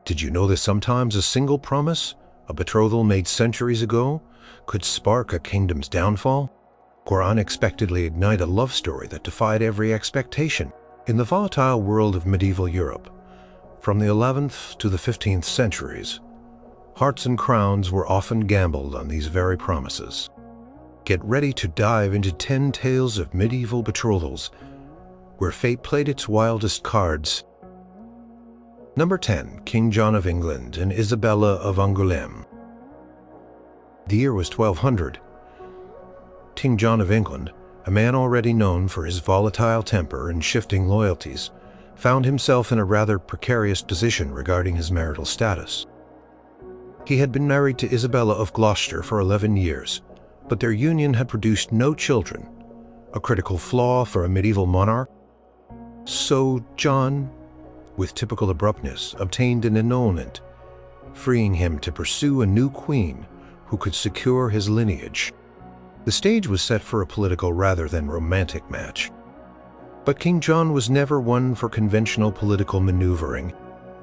Did you know that sometimes a single promise, a betrothal made centuries ago, could spark a kingdom's downfall? Or unexpectedly ignite a love story that defied every expectation? In the volatile world of medieval Europe, from the 11th to the 15th centuries, hearts and crowns were often gambled on these very promises. Get ready to dive into 10 tales of medieval betrothals, where fate played its wildest cards. Number 10. King John of England and Isabella of Angoulême. The year was 1200. King John of England, a man already known for his volatile temper and shifting loyalties, found himself in a rather precarious position regarding his marital status. He had been married to Isabella of Gloucester for 11 years, but their union had produced no children, a critical flaw for a medieval monarch. So John, with typical abruptness, obtained an annulment, freeing him to pursue a new queen who could secure his lineage. The stage was set for a political rather than romantic match. But King John was never one for conventional political maneuvering.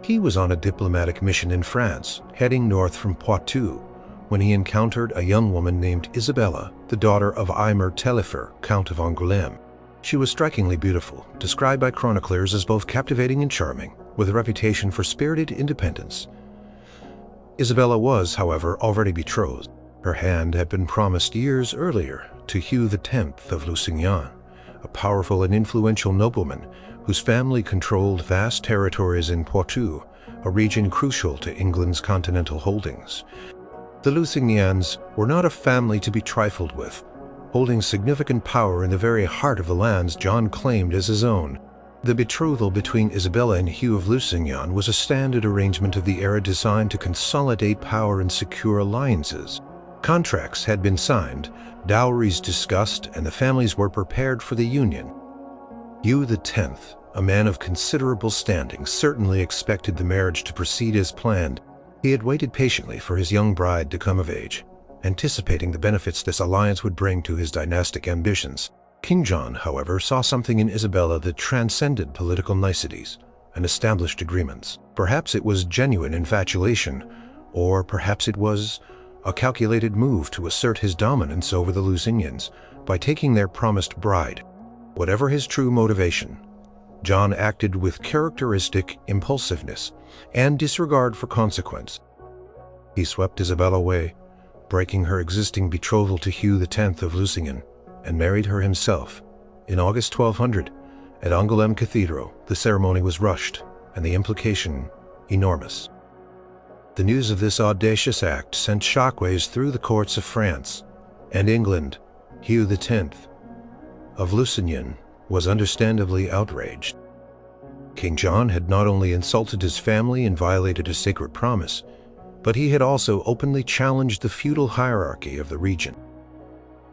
He was on a diplomatic mission in France, heading north from Poitou, when he encountered a young woman named Isabella, the daughter of Aymer Taillefer, Count of Angoulême. She was strikingly beautiful, described by chroniclers as both captivating and charming, with a reputation for spirited independence. Isabella was, however, already betrothed. Her hand had been promised years earlier to Hugh X of Lusignan, a powerful and influential nobleman whose family controlled vast territories in Poitou, a region crucial to England's continental holdings. The Lusignans were not a family to be trifled with, holding significant power in the very heart of the lands John claimed as his own. The betrothal between Isabella and Hugh of Lusignan was a standard arrangement of the era designed to consolidate power and secure alliances. Contracts had been signed, dowries discussed, and the families were prepared for the union. Hugh X, a man of considerable standing, certainly expected the marriage to proceed as planned. He had waited patiently for his young bride to come of age, anticipating the benefits this alliance would bring to his dynastic ambitions. King John, however, saw something in Isabella that transcended political niceties and established agreements. Perhaps it was genuine infatuation, or perhaps it was a calculated move to assert his dominance over the Lusignans by taking their promised bride. Whatever his true motivation, John acted with characteristic impulsiveness and disregard for consequence. He swept Isabella away, breaking her existing betrothal to Hugh X of Lusignan, and married her himself. In August 1200, at Angoulême Cathedral, the ceremony was rushed, and the implication enormous. The news of this audacious act sent shockwaves through the courts of France and England. Hugh X of Lusignan was understandably outraged. King John had not only insulted his family and violated a sacred promise, but he had also openly challenged the feudal hierarchy of the region.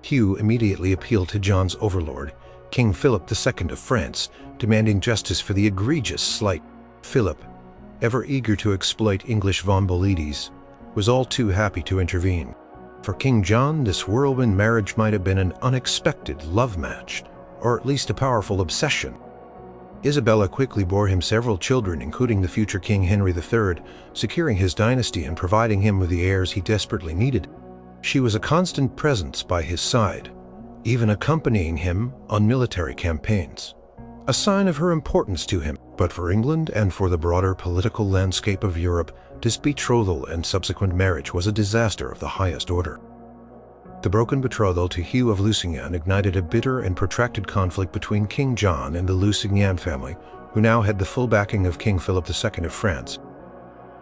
Hugh immediately appealed to John's overlord, King Philip II of France, demanding justice for the egregious slight. Philip, ever eager to exploit English Vombilides, was all too happy to intervene. For King John, this whirlwind marriage might have been an unexpected love match, or at least a powerful obsession. Isabella quickly bore him several children, including the future King Henry III, securing his dynasty and providing him with the heirs he desperately needed. She was a constant presence by his side, even accompanying him on military campaigns, a sign of her importance to him. But for England and for the broader political landscape of Europe, this betrothal and subsequent marriage was a disaster of the highest order. The broken betrothal to Hugh of Lusignan ignited a bitter and protracted conflict between King John and the Lusignan family, who now had the full backing of King Philip II of France.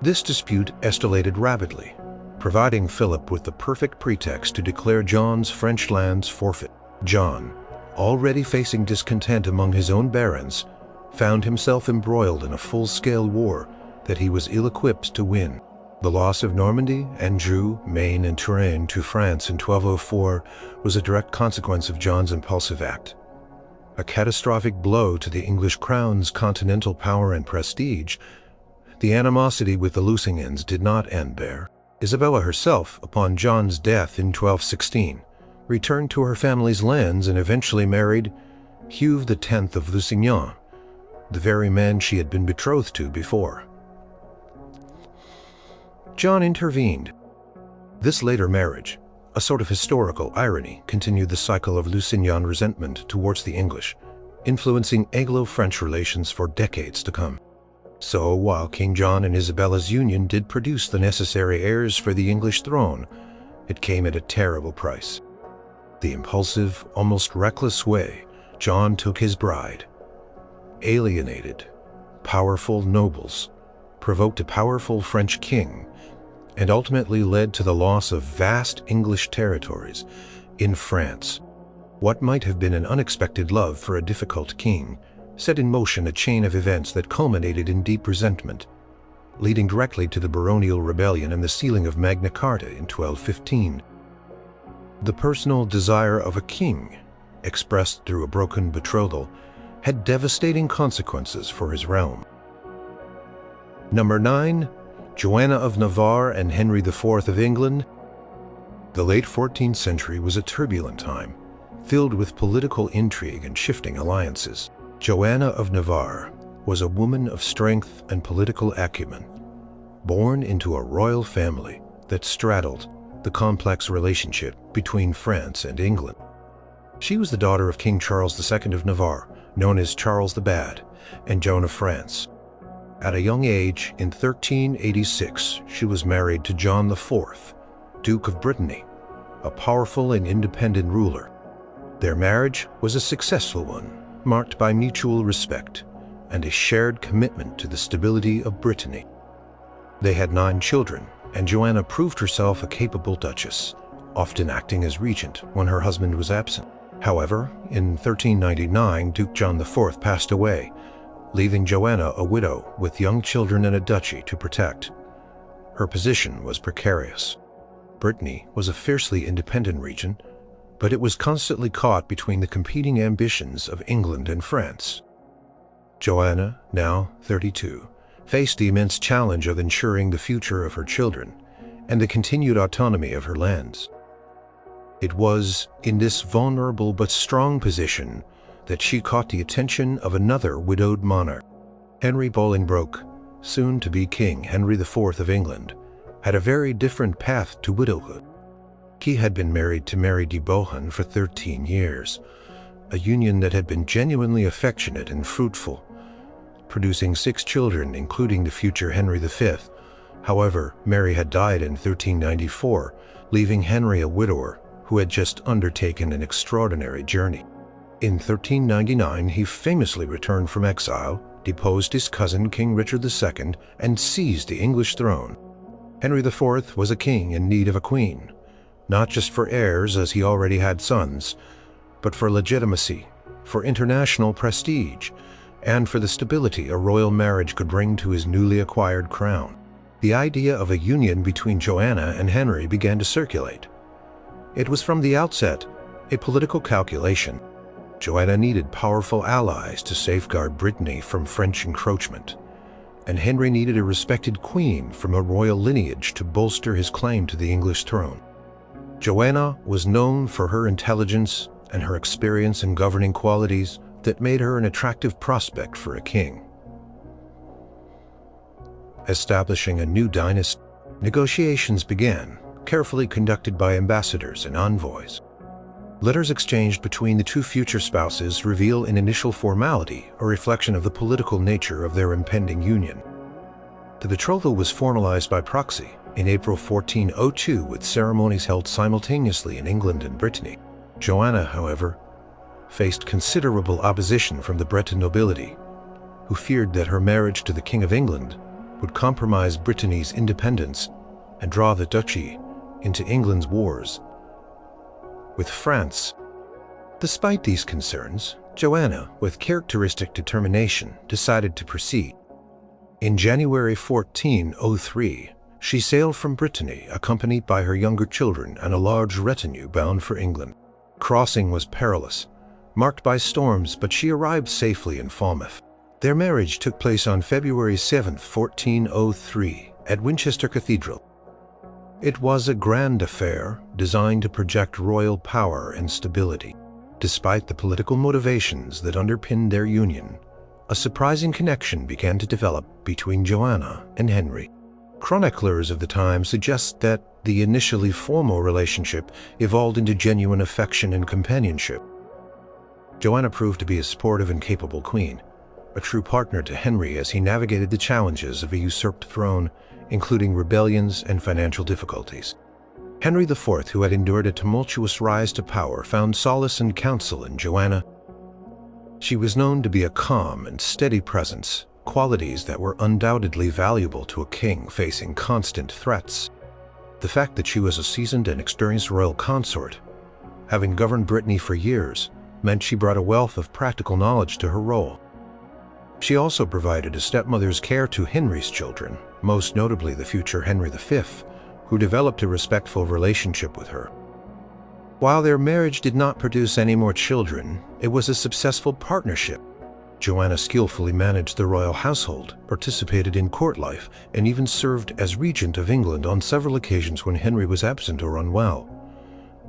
This dispute escalated rapidly, providing Philip with the perfect pretext to declare John's French lands forfeit. John, already facing discontent among his own barons, found himself embroiled in a full-scale war that he was ill-equipped to win. The loss of Normandy, Anjou, Maine, and Touraine to France in 1204 was a direct consequence of John's impulsive act. A catastrophic blow to the English crown's continental power and prestige. The animosity with the Lusignans did not end there. Isabella herself, upon John's death in 1216, returned to her family's lands and eventually married Hugh X of Lusignan, the very man she had been betrothed to before. John intervened. This later marriage, a sort of historical irony, continued the cycle of Lusignan resentment towards the English, influencing Anglo-French relations for decades to come. So, while King John and Isabella's union did produce the necessary heirs for the English throne, it came at a terrible price. The impulsive, almost reckless way John took his bride alienated powerful nobles, provoked a powerful French king, and ultimately led to the loss of vast English territories in France. What might have been an unexpected love for a difficult king set in motion a chain of events that culminated in deep resentment, leading directly to the baronial rebellion and the sealing of Magna Carta in 1215. The personal desire of a king, expressed through a broken betrothal, had devastating consequences for his realm. Number 9. Joanna of Navarre and Henry IV of England. The late 14th century was a turbulent time, filled with political intrigue and shifting alliances. Joanna of Navarre was a woman of strength and political acumen, born into a royal family that straddled the complex relationship between France and England. She was the daughter of King Charles II of Navarre, known as Charles the Bad, and Joan of France. At a young age, in 1386, she was married to John IV, Duke of Brittany, a powerful and independent ruler. Their marriage was a successful one, marked by mutual respect and a shared commitment to the stability of Brittany. They had 9 children, and Joanna proved herself a capable duchess, often acting as regent when her husband was absent. However, in 1399, Duke John IV passed away, leaving Joanna a widow with young children and a duchy to protect. Her position was precarious. Brittany was a fiercely independent region, but it was constantly caught between the competing ambitions of England and France. Joanna, now 32, faced the immense challenge of ensuring the future of her children and the continued autonomy of her lands. It was in this vulnerable but strong position that she caught the attention of another widowed monarch. Henry Bolingbroke, soon to be King Henry IV of England, had a very different path to widowhood. He had been married to Mary de Bohun for 13 years, a union that had been genuinely affectionate and fruitful, producing 6 children, including the future Henry V. However, Mary had died in 1394, leaving Henry a widower who had just undertaken an extraordinary journey. In 1399, he famously returned from exile, deposed his cousin King Richard II, and seized the English throne. Henry IV was a king in need of a queen, not just for heirs as he already had sons, but for legitimacy, for international prestige, and for the stability a royal marriage could bring to his newly acquired crown. The idea of a union between Joanna and Henry began to circulate. It was from the outset a political calculation. Joanna needed powerful allies to safeguard Brittany from French encroachment, and Henry needed a respected queen from a royal lineage to bolster his claim to the English throne. Joanna was known for her intelligence and her experience in governing qualities that made her an attractive prospect for a king. Establishing a new dynasty, negotiations began, carefully conducted by ambassadors and envoys. Letters exchanged between the 2 future spouses reveal in initial formality a reflection of the political nature of their impending union. The betrothal was formalized by proxy in April 1402 with ceremonies held simultaneously in England and Brittany. Joanna, however, faced considerable opposition from the Breton nobility, who feared that her marriage to the King of England would compromise Brittany's independence and draw the duchy into England's wars with France. Despite these concerns, Joanna, with characteristic determination, decided to proceed. In January 1403, she sailed from Brittany, accompanied by her younger children and a large retinue bound for England. Crossing was perilous, marked by storms, but she arrived safely in Falmouth. Their marriage took place on February 7, 1403, at Winchester Cathedral. It was a grand affair designed to project royal power and stability. Despite the political motivations that underpinned their union, a surprising connection began to develop between Joanna and Henry. Chroniclers of the time suggest that the initially formal relationship evolved into genuine affection and companionship. Joanna proved to be a sportive and capable queen, a true partner to Henry as he navigated the challenges of a usurped throne, including rebellions and financial difficulties. Henry IV, who had endured a tumultuous rise to power, found solace and counsel in Joanna. She was known to be a calm and steady presence, qualities that were undoubtedly valuable to a king facing constant threats. The fact that she was a seasoned and experienced royal consort, having governed Brittany for years, meant she brought a wealth of practical knowledge to her role. She also provided a stepmother's care to Henry's children, most notably the future Henry V, who developed a respectful relationship with her. While their marriage did not produce any more children, it was a successful partnership. Joanna skillfully managed the royal household, participated in court life, and even served as regent of England on several occasions when Henry was absent or unwell,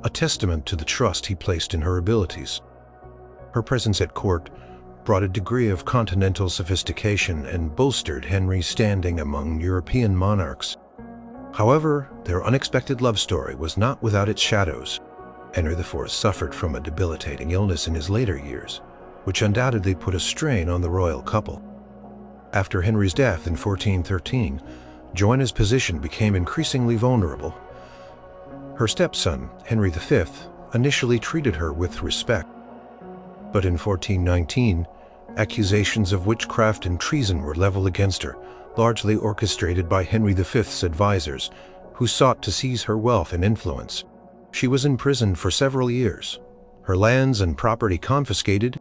a testament to the trust he placed in her abilities. Her presence at court brought a degree of continental sophistication and bolstered Henry's standing among European monarchs. However, their unexpected love story was not without its shadows. Henry IV suffered from a debilitating illness in his later years, which undoubtedly put a strain on the royal couple. After Henry's death in 1413, Joanna's position became increasingly vulnerable. Her stepson, Henry V, initially treated her with respect. But in 1419, accusations of witchcraft and treason were leveled against her, largely orchestrated by Henry V's advisors, who sought to seize her wealth and influence. She was imprisoned for several years, her lands and property confiscated.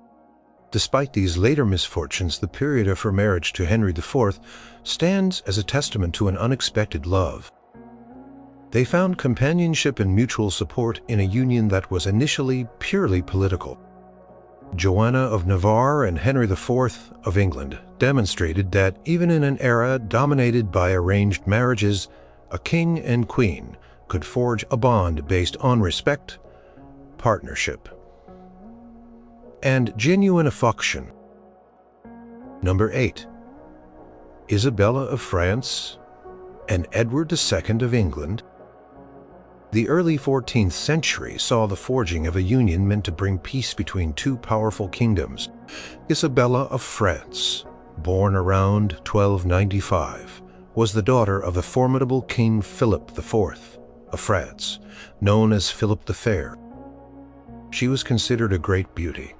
Despite these later misfortunes, the period of her marriage to Henry IV stands as a testament to an unexpected love. They found companionship and mutual support in a union that was initially purely political. Joanna of Navarre and Henry IV of England demonstrated that even in an era dominated by arranged marriages, a king and queen could forge a bond based on respect, partnership, and genuine affection. Number 8. Isabella of France and Edward II of England. The early 14th century saw the forging of a union meant to bring peace between two powerful kingdoms. Isabella of France, born around 1295, was the daughter of the formidable King Philip IV of France, known as Philip the Fair. She was considered a great beauty,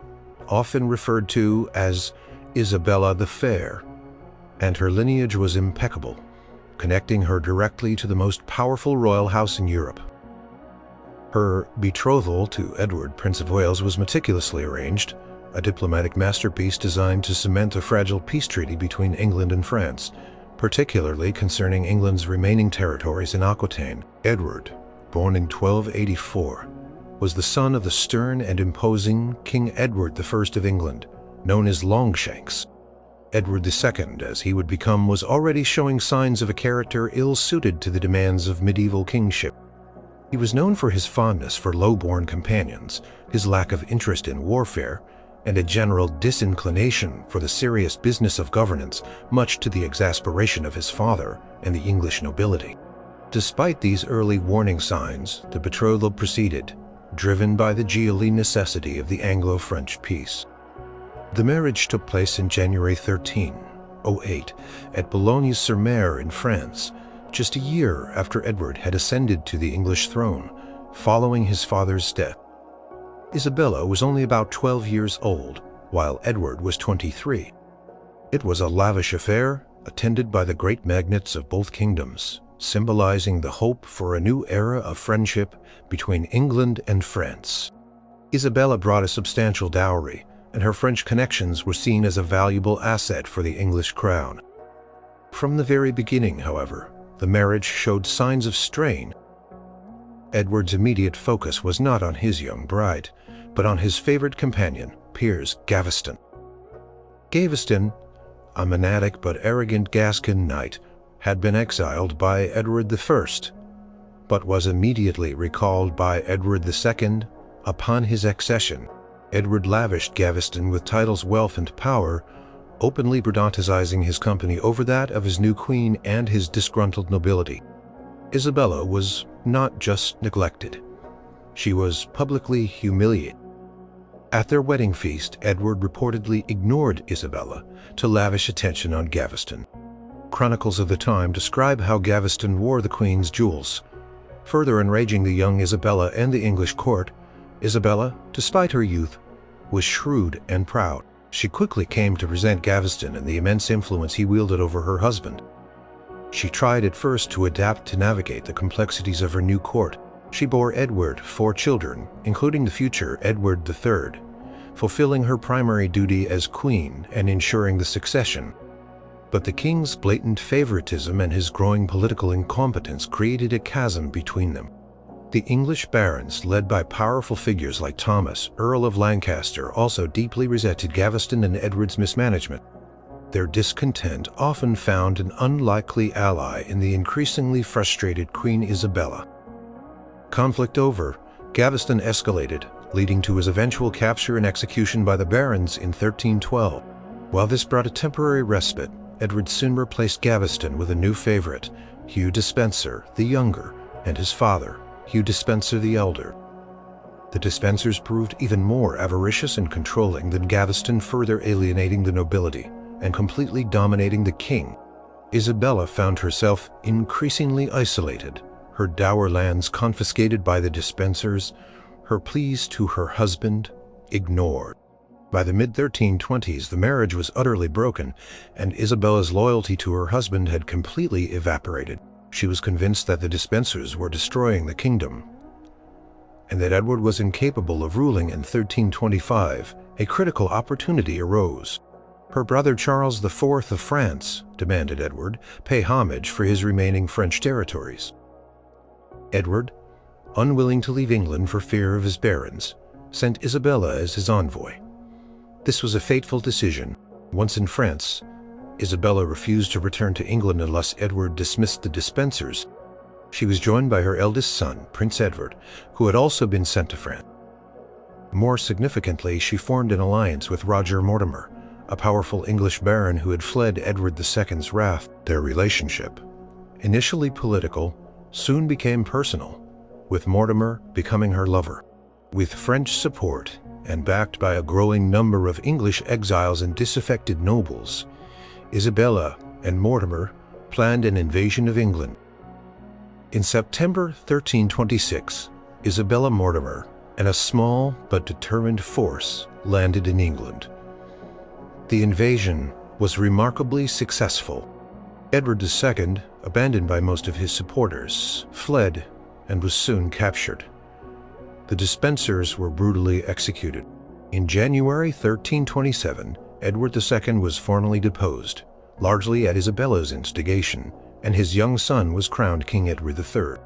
often referred to as Isabella the Fair, and her lineage was impeccable, connecting her directly to the most powerful royal house in Europe. Her betrothal to Edward, Prince of Wales, was meticulously arranged, a diplomatic masterpiece designed to cement a fragile peace treaty between England and France, particularly concerning England's remaining territories in Aquitaine. Edward, born in 1284, was the son of the stern and imposing King Edward I of England, known as Longshanks. Edward II, as he would become, was already showing signs of a character ill-suited to the demands of medieval kingship. He was known for his fondness for low-born companions, his lack of interest in warfare, and a general disinclination for the serious business of governance, much to the exasperation of his father and the English nobility. Despite these early warning signs, the betrothal proceeded, driven by the gilded necessity of the Anglo-French peace. The marriage took place in January 1308 at Boulogne-sur-Mer in France, just a year after Edward had ascended to the English throne, following his father's death. Isabella was only about 12 years old, while Edward was 23. It was a lavish affair, attended by the great magnates of both kingdoms, symbolizing the hope for a new era of friendship between England and France. Isabella brought a substantial dowry, and her French connections were seen as a valuable asset for the English crown. From the very beginning, however, the marriage showed signs of strain. Edward's immediate focus was not on his young bride, but on his favorite companion, Piers Gaveston. Gaveston, a monastic but arrogant Gascon knight, had been exiled by Edward I, but was immediately recalled by Edward II. Upon his accession, Edward lavished Gaveston with titles, wealth, and power, openly prioritizing his company over that of his new queen and his disgruntled nobility. Isabella was not just neglected. She was publicly humiliated. At their wedding feast, Edward reportedly ignored Isabella to lavish attention on Gaveston. Chronicles of the time describe how Gaveston wore the queen's jewels. Further enraging the young Isabella and the English court, Isabella, despite her youth, was shrewd and proud. She quickly came to resent Gaveston and the immense influence he wielded over her husband. She tried at first to adapt to navigate the complexities of her new court. She bore Edward 4 children, including the future Edward III, fulfilling her primary duty as queen and ensuring the succession. But the king's blatant favoritism and his growing political incompetence created a chasm between them. The English barons, led by powerful figures like Thomas, Earl of Lancaster, also deeply resented Gaveston and Edward's mismanagement. Their discontent often found an unlikely ally in the increasingly frustrated Queen Isabella. Conflict over, Gaveston escalated, leading to his eventual capture and execution by the barons in 1312. While this brought a temporary respite, Edward soon replaced Gaveston with a new favorite, Hugh Despenser the Younger, and his father, Hugh Despenser the Elder. The Despensers proved even more avaricious and controlling than Gaveston, further alienating the nobility and completely dominating the king. Isabella found herself increasingly isolated, her dower lands confiscated by the Despensers, her pleas to her husband ignored. By the mid-1320s, the marriage was utterly broken, and Isabella's loyalty to her husband had completely evaporated. She was convinced that the Despensers were destroying the kingdom, and that Edward was incapable of ruling. In 1325, a critical opportunity arose. Her brother Charles IV of France demanded Edward pay homage for his remaining French territories. Edward, unwilling to leave England for fear of his barons, sent Isabella as his envoy. This was a fateful decision. Once in France, Isabella refused to return to England unless Edward dismissed the Despensers. She was joined by her eldest son, Prince Edward, who had also been sent to France. More significantly, she formed an alliance with Roger Mortimer, a powerful English baron who had fled Edward II's wrath. Their relationship, initially political, soon became personal, with Mortimer becoming her lover. With French support and backed by a growing number of English exiles and disaffected nobles, Isabella and Mortimer planned an invasion of England. In September 1326, Isabella Mortimer and a small but determined force landed in England. The invasion was remarkably successful. Edward II, abandoned by most of his supporters, fled and was soon captured. The Despensers were brutally executed. In January 1327, Edward II was formally deposed, largely at Isabella's instigation, and his young son was crowned King Edward III.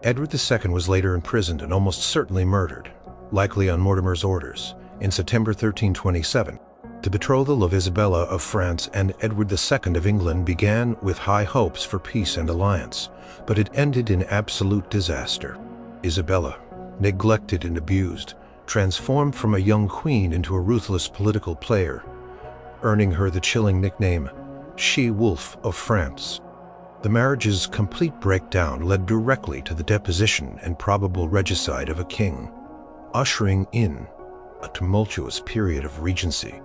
Edward II was later imprisoned and almost certainly murdered, likely on Mortimer's orders, in September 1327. The betrothal of Isabella of France and Edward II of England began with high hopes for peace and alliance, but it ended in absolute disaster. Isabella, neglected and abused, transformed from a young queen into a ruthless political player, earning her the chilling nickname, She-Wolf of France. The marriage's complete breakdown led directly to the deposition and probable regicide of a king, ushering in a tumultuous period of regency.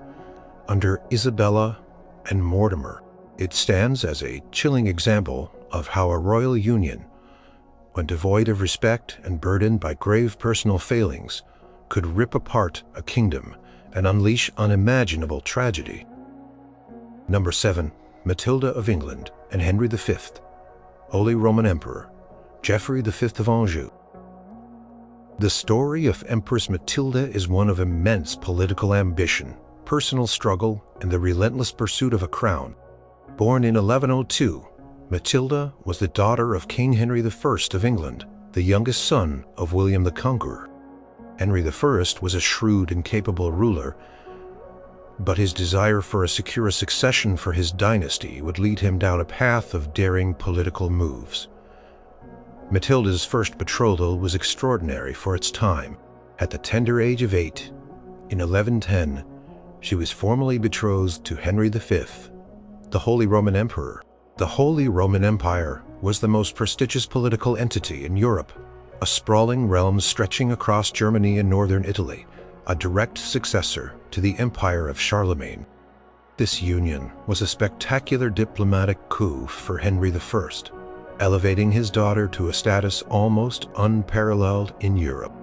Under Isabella and Mortimer, it stands as a chilling example of how a royal union, when devoid of respect and burdened by grave personal failings, could rip apart a kingdom and unleash unimaginable tragedy. Number 7. Matilda of England and Henry V, Holy Roman Emperor, Geoffrey V of Anjou. The story of Empress Matilda is one of immense political ambition, personal struggle, and the relentless pursuit of a crown. Born in 1102, Matilda was the daughter of King Henry I of England, the youngest son of William the Conqueror. Henry I was a shrewd and capable ruler, but his desire for a secure succession for his dynasty would lead him down a path of daring political moves. Matilda's first betrothal was extraordinary for its time. At the tender age of 8, in 1110, she was formally betrothed to Henry V, the Holy Roman Emperor. The Holy Roman Empire was the most prestigious political entity in Europe, a sprawling realm stretching across Germany and northern Italy, a direct successor to the Empire of Charlemagne. This union was a spectacular diplomatic coup for Henry I, elevating his daughter to a status almost unparalleled in Europe.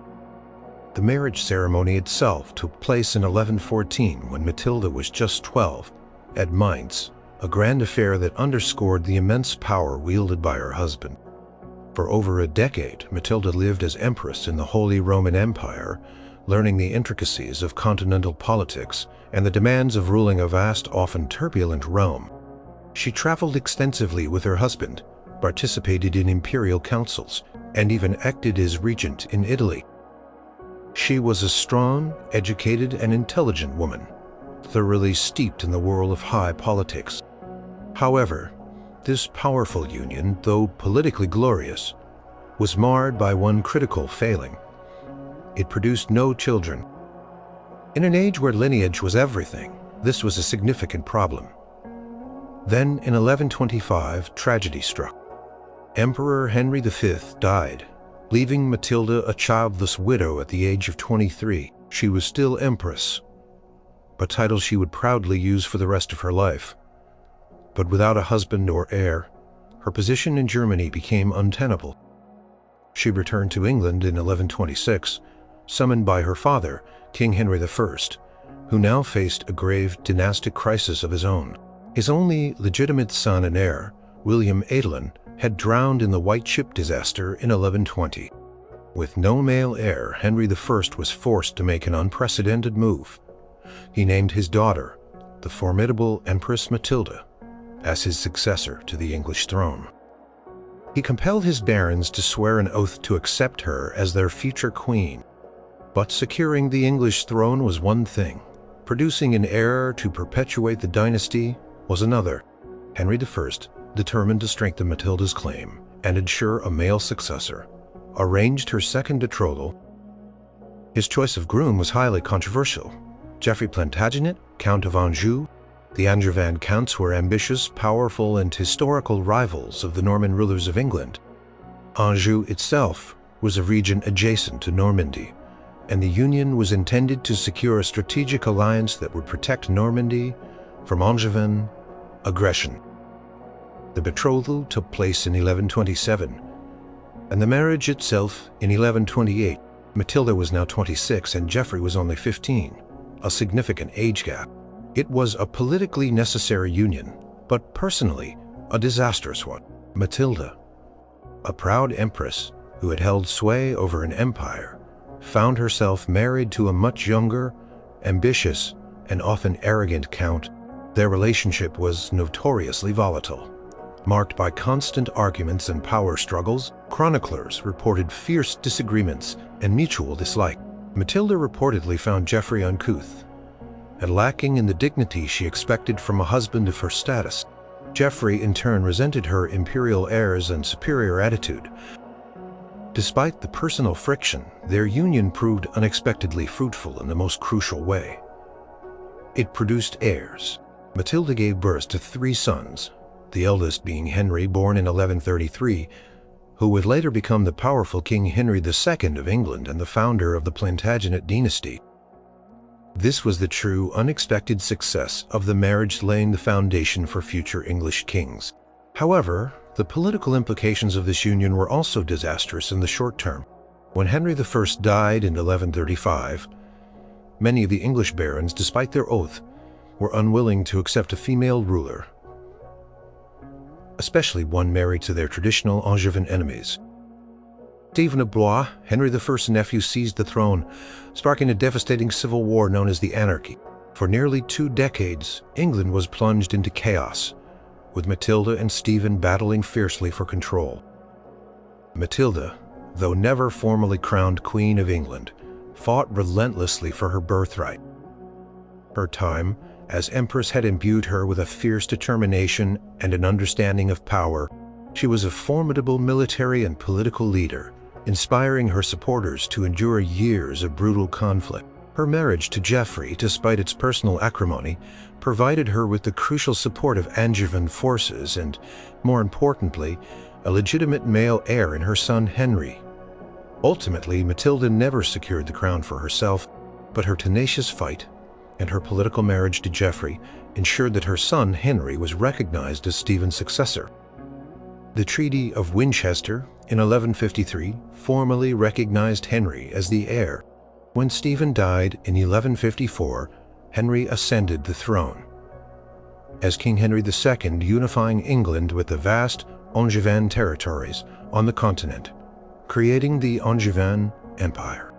The marriage ceremony itself took place in 1114 when Matilda was just 12, at Mainz, a grand affair that underscored the immense power wielded by her husband. For over a decade, Matilda lived as empress in the Holy Roman Empire, learning the intricacies of continental politics and the demands of ruling a vast, often turbulent realm. She traveled extensively with her husband, participated in imperial councils, and even acted as regent in Italy. She was a strong, educated, and intelligent woman, thoroughly steeped in the whirl of high politics. However, this powerful union, though politically glorious, was marred by one critical failing. It produced no children. In an age where lineage was everything, this was a significant problem. Then, in 1125, tragedy struck. Emperor Henry V died, leaving Matilda a childless widow at the age of 23. She was still empress, a title she would proudly use for the rest of her life. But without a husband or heir, her position in Germany became untenable. She returned to England in 1126, summoned by her father, King Henry I, who now faced a grave dynastic crisis of his own. His only legitimate son and heir, William Adelin, had drowned in the White Ship disaster in 1120. With no male heir, Henry I was forced to make an unprecedented move. He named his daughter, the formidable Empress Matilda, as his successor to the English throne. He compelled his barons to swear an oath to accept her as their future queen. But securing the English throne was one thing. Producing an heir to perpetuate the dynasty was another. Henry I, determined to strengthen Matilda's claim and ensure a male successor, arranged her second betrothal. His choice of groom was highly controversial. Geoffrey Plantagenet, Count of Anjou. The Angevin counts were ambitious, powerful, and historical rivals of the Norman rulers of England. Anjou itself was a region adjacent to Normandy, and the union was intended to secure a strategic alliance that would protect Normandy from Angevin aggression. The betrothal took place in 1127, and the marriage itself in 1128. Matilda was now 26 and Geoffrey was only 15, a significant age gap. It was a politically necessary union, but personally a disastrous one. Matilda, a proud empress who had held sway over an empire, found herself married to a much younger, ambitious, and often arrogant count. Their relationship was notoriously volatile, marked by constant arguments and power struggles. Chroniclers reported fierce disagreements and mutual dislike. Matilda reportedly found Geoffrey uncouth and lacking in the dignity she expected from a husband of her status. Geoffrey, in turn, resented her imperial airs and superior attitude. Despite the personal friction, their union proved unexpectedly fruitful in the most crucial way. It produced heirs. Matilda gave birth to 3 sons, the eldest being Henry, born in 1133, who would later become the powerful King Henry II of England and the founder of the Plantagenet dynasty. This was the true, unexpected success of the marriage, laying the foundation for future English kings. However, the political implications of this union were also disastrous in the short term. When Henry I died in 1135, many of the English barons, despite their oath, were unwilling to accept a female ruler, especially one married to their traditional Angevin enemies. Stephen of Blois, Henry I's nephew, seized the throne, sparking a devastating civil war known as the Anarchy. For nearly 2 decades, England was plunged into chaos, with Matilda and Stephen battling fiercely for control. Matilda, though never formally crowned Queen of England, fought relentlessly for her birthright. Her time as Empress had imbued her with a fierce determination and an understanding of power. She was a formidable military and political leader, inspiring her supporters to endure years of brutal conflict. Her marriage to Geoffrey, despite its personal acrimony, provided her with the crucial support of Angevin forces and, more importantly, a legitimate male heir in her son Henry. Ultimately, Matilda never secured the crown for herself, but her tenacious fight and her political marriage to Geoffrey ensured that her son Henry was recognized as Stephen's successor. The Treaty of Winchester in 1153 formally recognized Henry as the heir. When Stephen died in 1154, Henry ascended the throne. As King Henry II, unifying England with the vast Angevin territories on the continent, creating the Angevin Empire.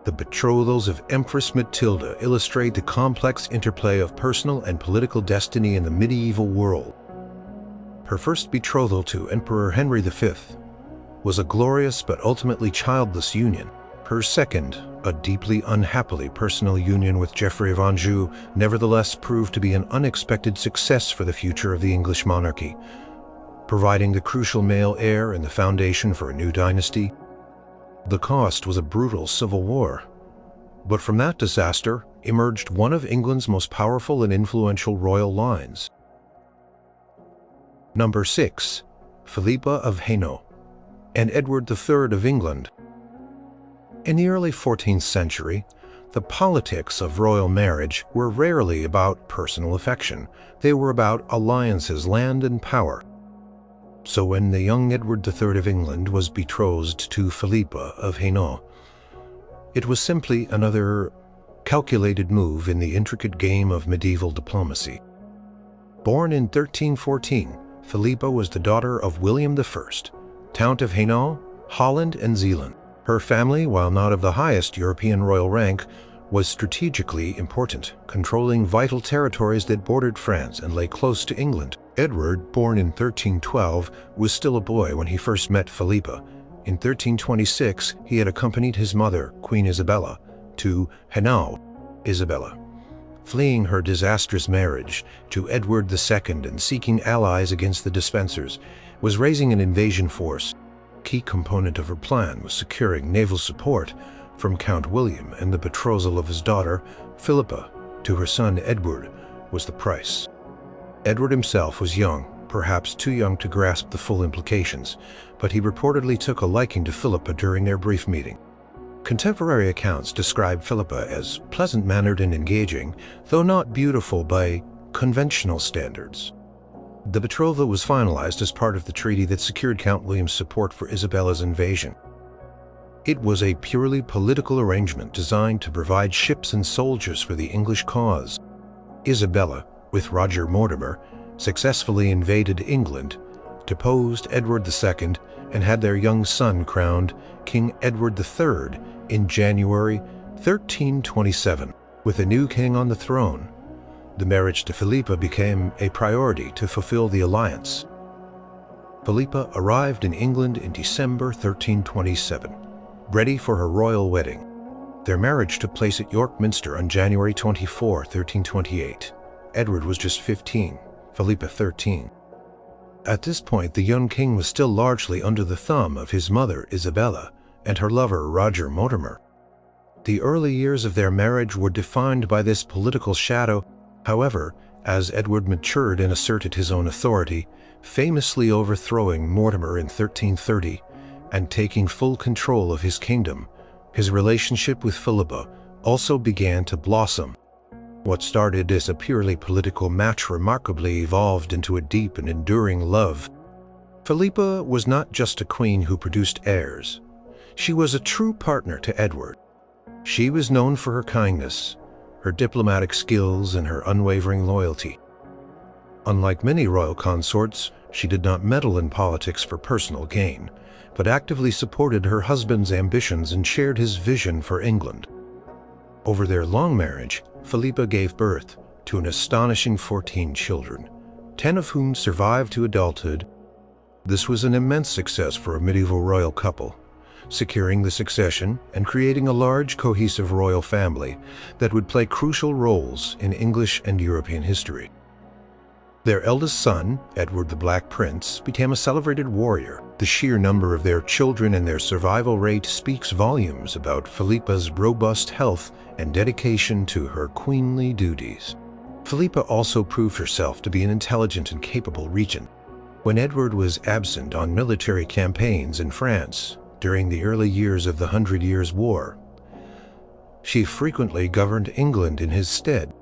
The betrothals of Empress Matilda illustrate the complex interplay of personal and political destiny in the medieval world. Her first betrothal to Emperor Henry V was a glorious but ultimately childless union. Her second, a deeply unhappily personal union with Geoffrey of Anjou, nevertheless proved to be an unexpected success for the future of the English monarchy, providing the crucial male heir and the foundation for a new dynasty. The cost was a brutal civil war, but from that disaster emerged one of England's most powerful and influential royal lines. Number 6. Philippa of Hainault and Edward III of England. In the early 14th century, the politics of royal marriage were rarely about personal affection. They were about alliances, land, and power. So when the young Edward III of England was betrothed to Philippa of Hainault, it was simply another calculated move in the intricate game of medieval diplomacy. Born in 1314, Philippa was the daughter of William I, Count of Hainault, Holland and Zeeland. Her family, while not of the highest European royal rank, was strategically important, controlling vital territories that bordered France and lay close to England. Edward, born in 1312, was still a boy when he first met Philippa. In 1326, he had accompanied his mother, Queen Isabella, to Hainault. Isabella, fleeing her disastrous marriage to Edward II and seeking allies against the Despensers, was raising an invasion force. A key component of her plan was securing naval support from Count William, and the betrothal of his daughter, Philippa, to her son Edward was the price. Edward himself was young, perhaps too young to grasp the full implications, but he reportedly took a liking to Philippa during their brief meeting. Contemporary accounts describe Philippa as pleasant-mannered and engaging, though not beautiful by conventional standards. The betrothal was finalized as part of the treaty that secured Count William's support for Isabella's invasion. It was a purely political arrangement designed to provide ships and soldiers for the English cause. Isabella, with Roger Mortimer, successfully invaded England, deposed Edward II, and had their young son crowned King Edward III in January 1327. With a new king on the throne, the marriage to Philippa became a priority to fulfill the alliance. Philippa arrived in England in December 1327, ready for her royal wedding. Their marriage took place at York Minster on January 24, 1328. Edward was just 15, Philippa 13. At this point, the young king was still largely under the thumb of his mother, Isabella, and her lover, Roger Mortimer. The early years of their marriage were defined by this political shadow. However, as Edward matured and asserted his own authority, famously overthrowing Mortimer in 1330 and taking full control of his kingdom, his relationship with Philippa also began to blossom. What started as a purely political match remarkably evolved into a deep and enduring love. Philippa was not just a queen who produced heirs. She was a true partner to Edward. She was known for her kindness, her diplomatic skills, and her unwavering loyalty. Unlike many royal consorts, she did not meddle in politics for personal gain, but actively supported her husband's ambitions and shared his vision for England. Over their long marriage, Philippa gave birth to an astonishing 14 children, 10 of whom survived to adulthood. This was an immense success for a medieval royal couple, securing the succession and creating a large, cohesive royal family that would play crucial roles in English and European history. Their eldest son, Edward the Black Prince, became a celebrated warrior. The sheer number of their children and their survival rate speaks volumes about Philippa's robust health and dedication to her queenly duties. Philippa also proved herself to be an intelligent and capable regent. When Edward was absent on military campaigns in France during the early years of the 100 Years' War, she frequently governed England in his stead.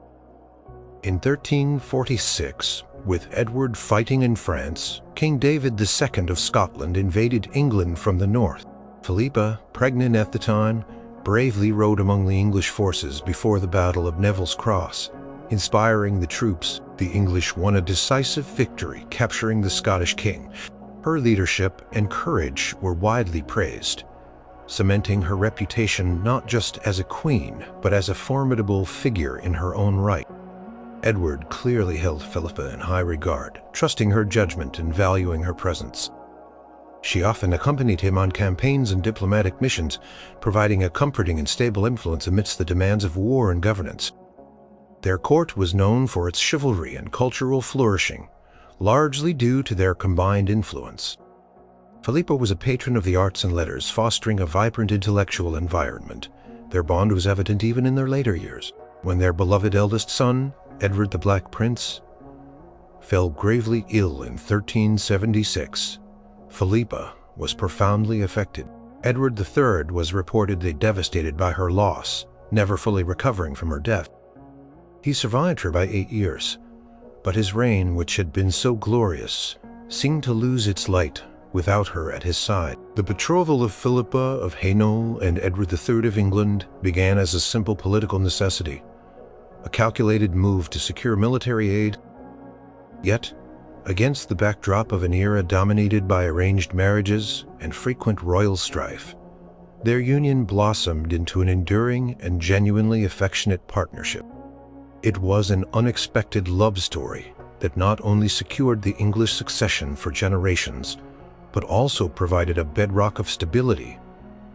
In 1346, with Edward fighting in France, King David II of Scotland invaded England from the north. Philippa, pregnant at the time, bravely rode among the English forces before the Battle of Neville's Cross. Inspiring the troops, the English won a decisive victory, capturing the Scottish king. Her leadership and courage were widely praised, cementing her reputation not just as a queen, but as a formidable figure in her own right. Edward clearly held Philippa in high regard, trusting her judgment and valuing her presence. She often accompanied him on campaigns and diplomatic missions, providing a comforting and stable influence amidst the demands of war and governance. Their court was known for its chivalry and cultural flourishing, largely due to their combined influence. Philippa was a patron of the arts and letters, fostering a vibrant intellectual environment. Their bond was evident even in their later years, when their beloved eldest son, Edward the Black Prince, fell gravely ill in 1376. Philippa was profoundly affected. Edward III was reportedly devastated by her loss, never fully recovering from her death. He survived her by 8 years, but his reign, which had been so glorious, seemed to lose its light without her at his side. The betrothal of Philippa of Hainault and Edward III of England began as a simple political necessity, a calculated move to secure military aid. Yet, against the backdrop of an era dominated by arranged marriages and frequent royal strife, their union blossomed into an enduring and genuinely affectionate partnership. It was an unexpected love story that not only secured the English succession for generations, but also provided a bedrock of stability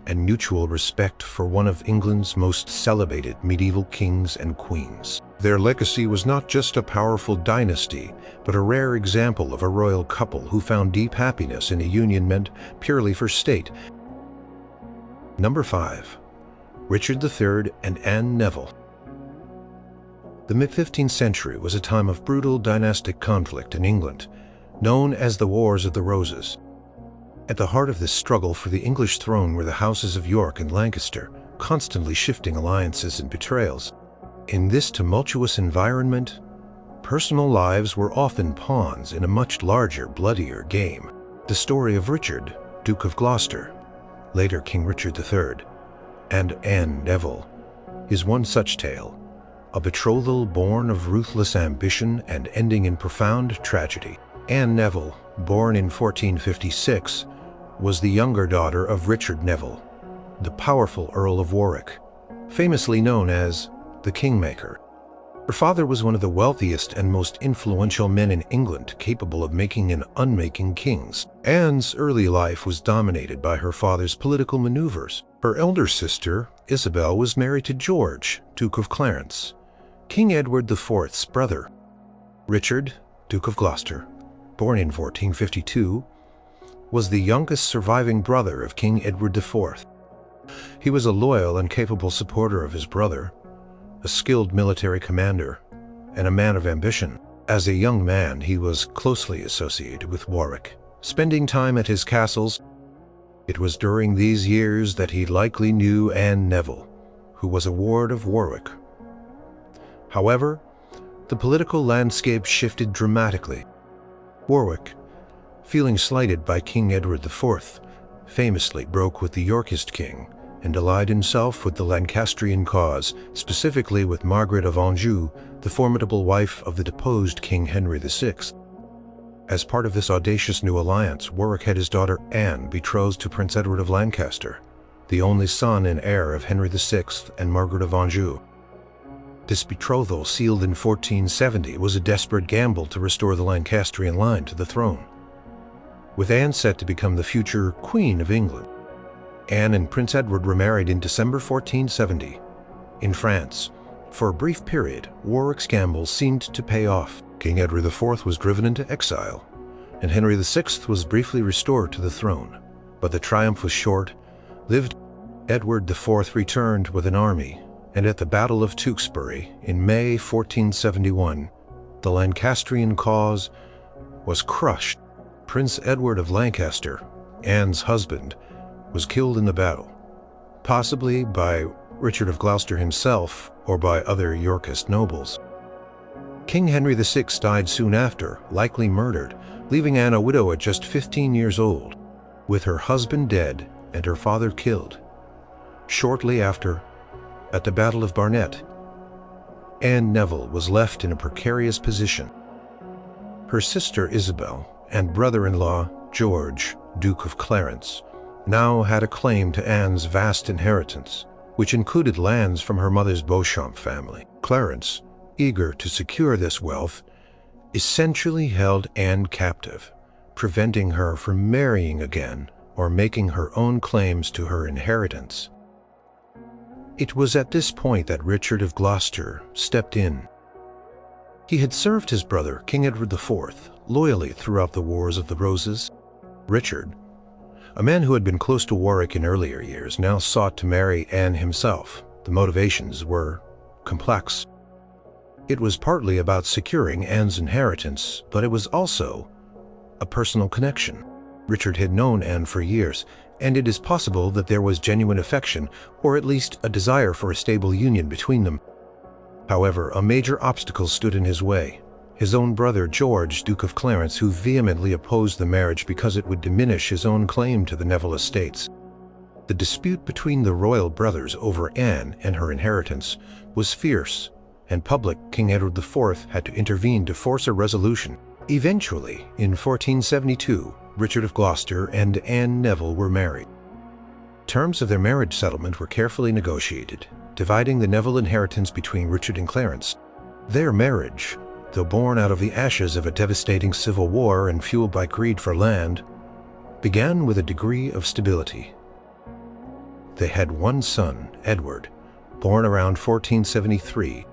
and mutual respect for one of England's most celebrated medieval kings and queens. Their legacy was not just a powerful dynasty, but a rare example of a royal couple who found deep happiness in a union meant purely for state. Number 5. Richard III and Anne Neville. The mid-15th century was a time of brutal dynastic conflict in England, known as the Wars of the Roses. At the heart of this struggle for the English throne were the houses of York and Lancaster, constantly shifting alliances and betrayals. In this tumultuous environment, personal lives were often pawns in a much larger, bloodier game. The story of Richard, Duke of Gloucester, later King Richard III, and Anne Neville is one such tale, a betrothal born of ruthless ambition and ending in profound tragedy. Anne Neville, born in 1456, was the younger daughter of Richard Neville, the powerful Earl of Warwick, famously known as the Kingmaker. Her father was one of the wealthiest and most influential men in England, capable of making and unmaking kings. Anne's early life was dominated by her father's political maneuvers. Her elder sister, Isabel, was married to George, Duke of Clarence, King Edward IV's brother. Richard, Duke of Gloucester, born in 1452, was the youngest surviving brother of King Edward IV. He was a loyal and capable supporter of his brother, a skilled military commander, and a man of ambition. As a young man, he was closely associated with Warwick, spending time at his castles. It was during these years that he likely knew Anne Neville, who was a ward of Warwick. However, the political landscape shifted dramatically. Warwick, feeling slighted by King Edward IV, famously broke with the Yorkist king and allied himself with the Lancastrian cause, specifically with Margaret of Anjou, the formidable wife of the deposed King Henry VI. As part of this audacious new alliance, Warwick had his daughter Anne betrothed to Prince Edward of Lancaster, the only son and heir of Henry VI and Margaret of Anjou. This betrothal, sealed in 1470, was a desperate gamble to restore the Lancastrian line to the throne, with Anne set to become the future Queen of England. Anne and Prince Edward were married in December 1470. In France, for a brief period, Warwick's gamble seemed to pay off. King Edward IV was driven into exile, and Henry VI was briefly restored to the throne. But the triumph was short-lived. Edward IV returned with an army, and at the Battle of Tewkesbury in May 1471, the Lancastrian cause was crushed. Prince Edward of Lancaster, Anne's husband, was killed in the battle, possibly by Richard of Gloucester himself or by other Yorkist nobles. King Henry VI died soon after, likely murdered, leaving Anne a widow at just 15 years old, with her husband dead and her father killed. Shortly after, at the Battle of Barnet, Anne Neville was left in a precarious position. Her sister Isabel and brother-in-law George, Duke of Clarence, now had a claim to Anne's vast inheritance, which included lands from her mother's Beauchamp family. Clarence, eager to secure this wealth, essentially held Anne captive, preventing her from marrying again or making her own claims to her inheritance. It was at this point that Richard of Gloucester stepped in. He had served his brother, King Edward IV, loyally throughout the Wars of the Roses. Richard, a man who had been close to Warwick in earlier years, now sought to marry Anne himself. The motivations were complex. It was partly about securing Anne's inheritance, but it was also a personal connection. Richard had known Anne for years, and it is possible that there was genuine affection, or at least a desire for a stable union between them. However, a major obstacle stood in his way. His own brother George, Duke of Clarence, who vehemently opposed the marriage because it would diminish his own claim to the Neville estates. The dispute between the royal brothers over Anne and her inheritance was fierce, and public King Edward IV had to intervene to force a resolution. Eventually, in 1472, Richard of Gloucester and Anne Neville were married. Terms of their marriage settlement were carefully negotiated, dividing the Neville inheritance between Richard and Clarence. Their marriage, though born out of the ashes of a devastating civil war and fueled by greed for land, began with a degree of stability. They had one son, Edward, born around 1473.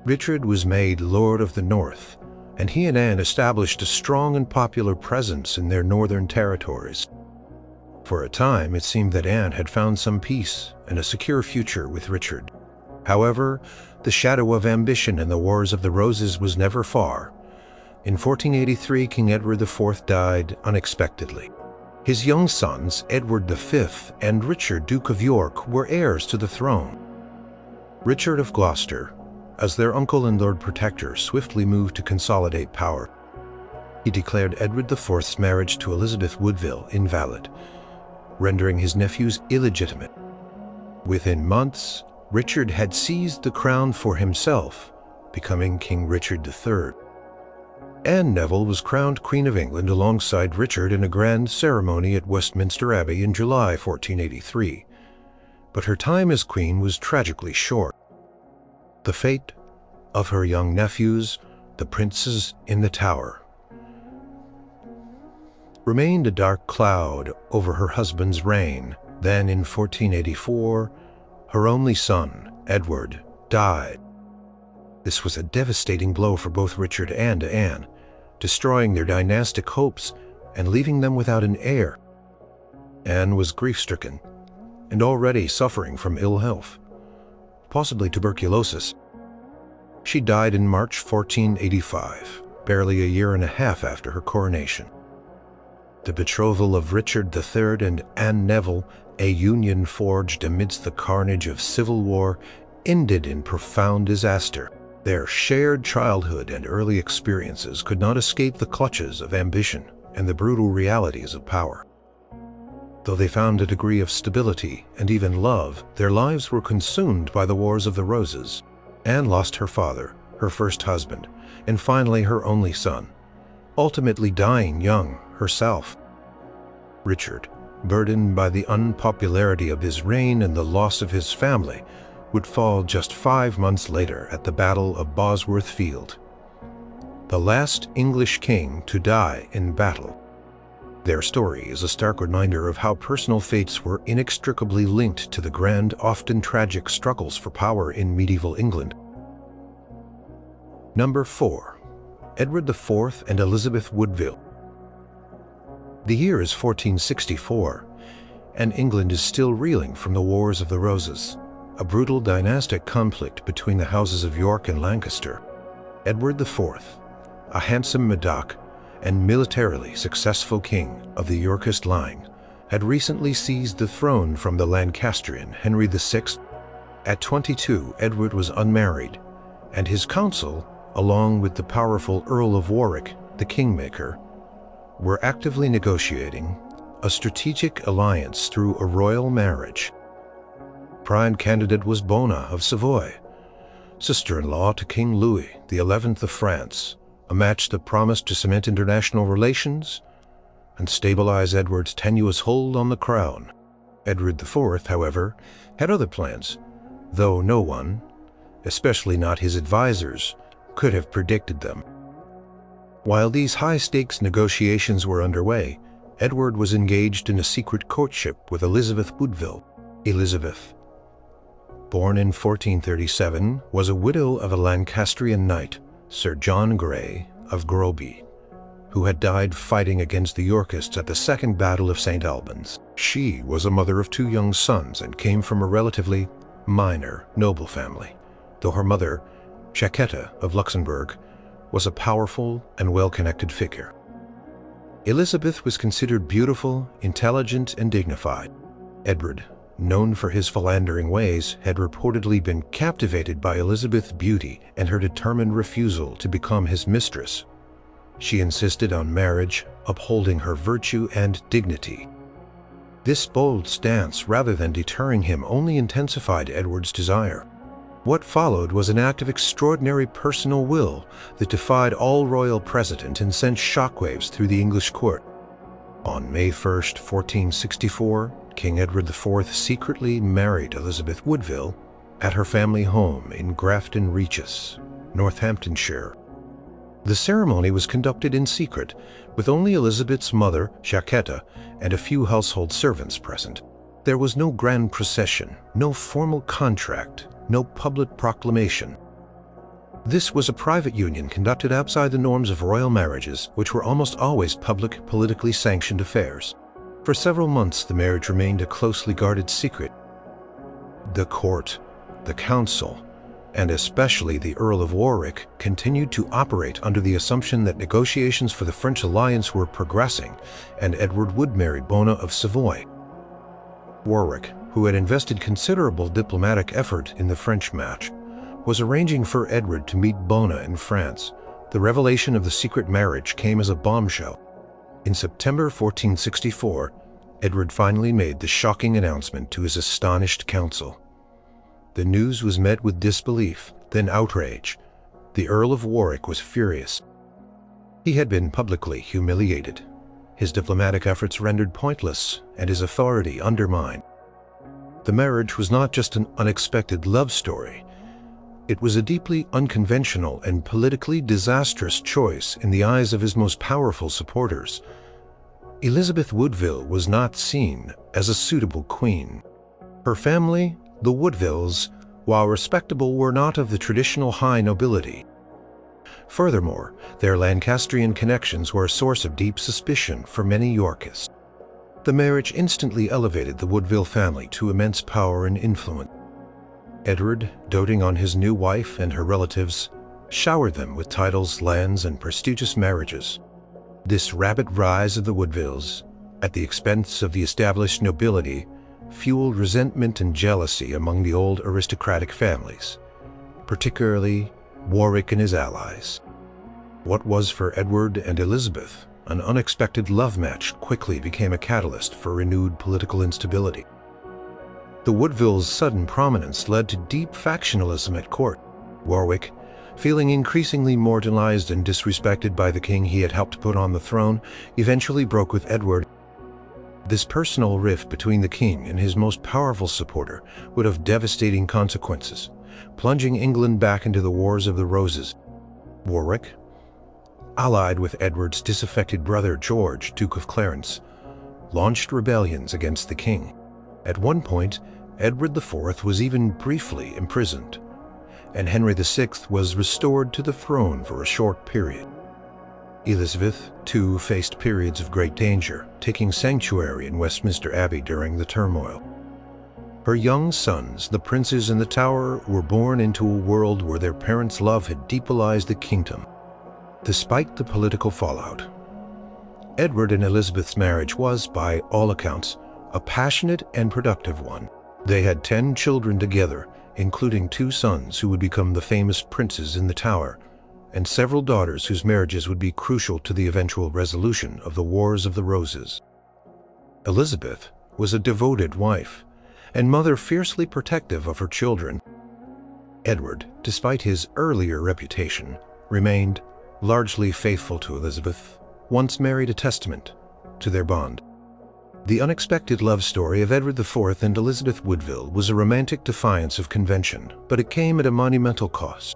Richard was made Lord of the North, and he and Anne established a strong and popular presence in their northern territories. For a time, it seemed that Anne had found some peace and a secure future with Richard. However, the shadow of ambition in the Wars of the Roses was never far. In 1483, King Edward IV died unexpectedly. His young sons, Edward V and Richard, Duke of York, were heirs to the throne. Richard of Gloucester, as their uncle and Lord Protector, swiftly moved to consolidate power. He declared Edward IV's marriage to Elizabeth Woodville invalid, rendering his nephews illegitimate. Within months, Richard had seized the crown for himself, becoming King Richard III. Anne Neville was crowned Queen of England alongside Richard in a grand ceremony at Westminster Abbey in July 1483. But her time as queen was tragically short. The fate of her young nephews, the princes in the Tower, remained a dark cloud over her husband's reign. Then in 1484, her only son, Edward, died. This was a devastating blow for both Richard and Anne, destroying their dynastic hopes and leaving them without an heir. Anne was grief-stricken and already suffering from ill health, possibly tuberculosis. She died in March 1485, barely a year and a half after her coronation. The betrothal of Richard III and Anne Neville, a union forged amidst the carnage of civil war, ended in profound disaster. Their shared childhood and early experiences could not escape the clutches of ambition and the brutal realities of power. Though they found a degree of stability and even love, their lives were consumed by the Wars of the Roses. Anne lost her father, her first husband, and finally her only son, ultimately dying young herself. Richard, burdened by the unpopularity of his reign and the loss of his family, would fall just 5 months later at the Battle of Bosworth Field, the last English king to die in battle. Their story is a stark reminder of how personal fates were inextricably linked to the grand, often tragic struggles for power in medieval England. Number 4. Edward IV and Elizabeth Woodville. The year is 1464, and England is still reeling from the Wars of the Roses, a brutal dynastic conflict between the houses of York and Lancaster. Edward IV, a handsome Modoc and militarily successful king of the Yorkist line, had recently seized the throne from the Lancastrian Henry VI. At 22, Edward was unmarried, and his council, along with the powerful Earl of Warwick, the kingmaker, were actively negotiating a strategic alliance through a royal marriage. Prime candidate was Bona of Savoy, sister-in-law to King Louis XI of France, a match that promised to cement international relations and stabilize Edward's tenuous hold on the crown. Edward IV, however, had other plans, though no one, especially not his advisors, could have predicted them. While these high-stakes negotiations were underway, Edward was engaged in a secret courtship with Elizabeth Woodville. Elizabeth, born in 1437, was a widow of a Lancastrian knight, Sir John Grey of Groby, who had died fighting against the Yorkists at the Second Battle of St. Albans. She was a mother of 2 young sons and came from a relatively minor noble family, though her mother, Jacquetta of Luxembourg, was a powerful and well-connected figure. Elizabeth was considered beautiful, intelligent, and dignified. Edward, known for his philandering ways, had reportedly been captivated by Elizabeth's beauty and her determined refusal to become his mistress. She insisted on marriage, upholding her virtue and dignity. This bold stance, rather than deterring him, only intensified Edward's desire. What followed was an act of extraordinary personal will that defied all royal precedent and sent shockwaves through the English court. On May 1, 1464, King Edward IV secretly married Elizabeth Woodville at her family home in Grafton Regis, Northamptonshire. The ceremony was conducted in secret, with only Elizabeth's mother, Jacquetta, and a few household servants present. There was no grand procession, no formal contract, no public proclamation. This was a private union conducted outside the norms of royal marriages, which were almost always public, politically sanctioned affairs. For several months, the marriage remained a closely guarded secret. The court, the council, and especially the Earl of Warwick continued to operate under the assumption that negotiations for the French alliance were progressing, and Edward would marry Bona of Savoy. Warwick, who had invested considerable diplomatic effort in the French match, was arranging for Edward to meet Bona in France. The revelation of the secret marriage came as a bombshell. In September 1464, Edward finally made the shocking announcement to his astonished council. The news was met with disbelief, then outrage. The Earl of Warwick was furious. He had been publicly humiliated, his diplomatic efforts rendered pointless, and his authority undermined. The marriage was not just an unexpected love story. It was a deeply unconventional and politically disastrous choice in the eyes of his most powerful supporters. Elizabeth Woodville was not seen as a suitable queen. Her family, the Woodvilles, while respectable, were not of the traditional high nobility. Furthermore, their Lancastrian connections were a source of deep suspicion for many Yorkists. The marriage instantly elevated the Woodville family to immense power and influence. Edward, doting on his new wife and her relatives, showered them with titles, lands, and prestigious marriages. This rapid rise of the Woodvilles, at the expense of the established nobility, fueled resentment and jealousy among the old aristocratic families, particularly Warwick and his allies. What was for Edward and Elizabeth an unexpected love match quickly became a catalyst for renewed political instability. The Woodvilles' sudden prominence led to deep factionalism at court. Warwick, feeling increasingly mortalized and disrespected by the king he had helped put on the throne, eventually broke with Edward. This personal rift between the king and his most powerful supporter would have devastating consequences, plunging England back into the Wars of the Roses. Warwick, allied with Edward's disaffected brother George, Duke of Clarence, launched rebellions against the king. At one point, Edward IV was even briefly imprisoned, and Henry VI was restored to the throne for a short period. Elizabeth, too, faced periods of great danger, taking sanctuary in Westminster Abbey during the turmoil. Her young sons, the princes in the Tower, were born into a world where their parents' love had destabilized the kingdom. Despite the political fallout, Edward and Elizabeth's marriage was, by all accounts, a passionate and productive one. They had 10 children together, including 2 sons who would become the famous princes in the Tower, and several daughters whose marriages would be crucial to the eventual resolution of the Wars of the Roses. Elizabeth was a devoted wife and mother, fiercely protective of her children. Edward, despite his earlier reputation, remained largely faithful to Elizabeth, once married, a testament to their bond. The unexpected love story of Edward IV and Elizabeth Woodville was a romantic defiance of convention, but it came at a monumental cost.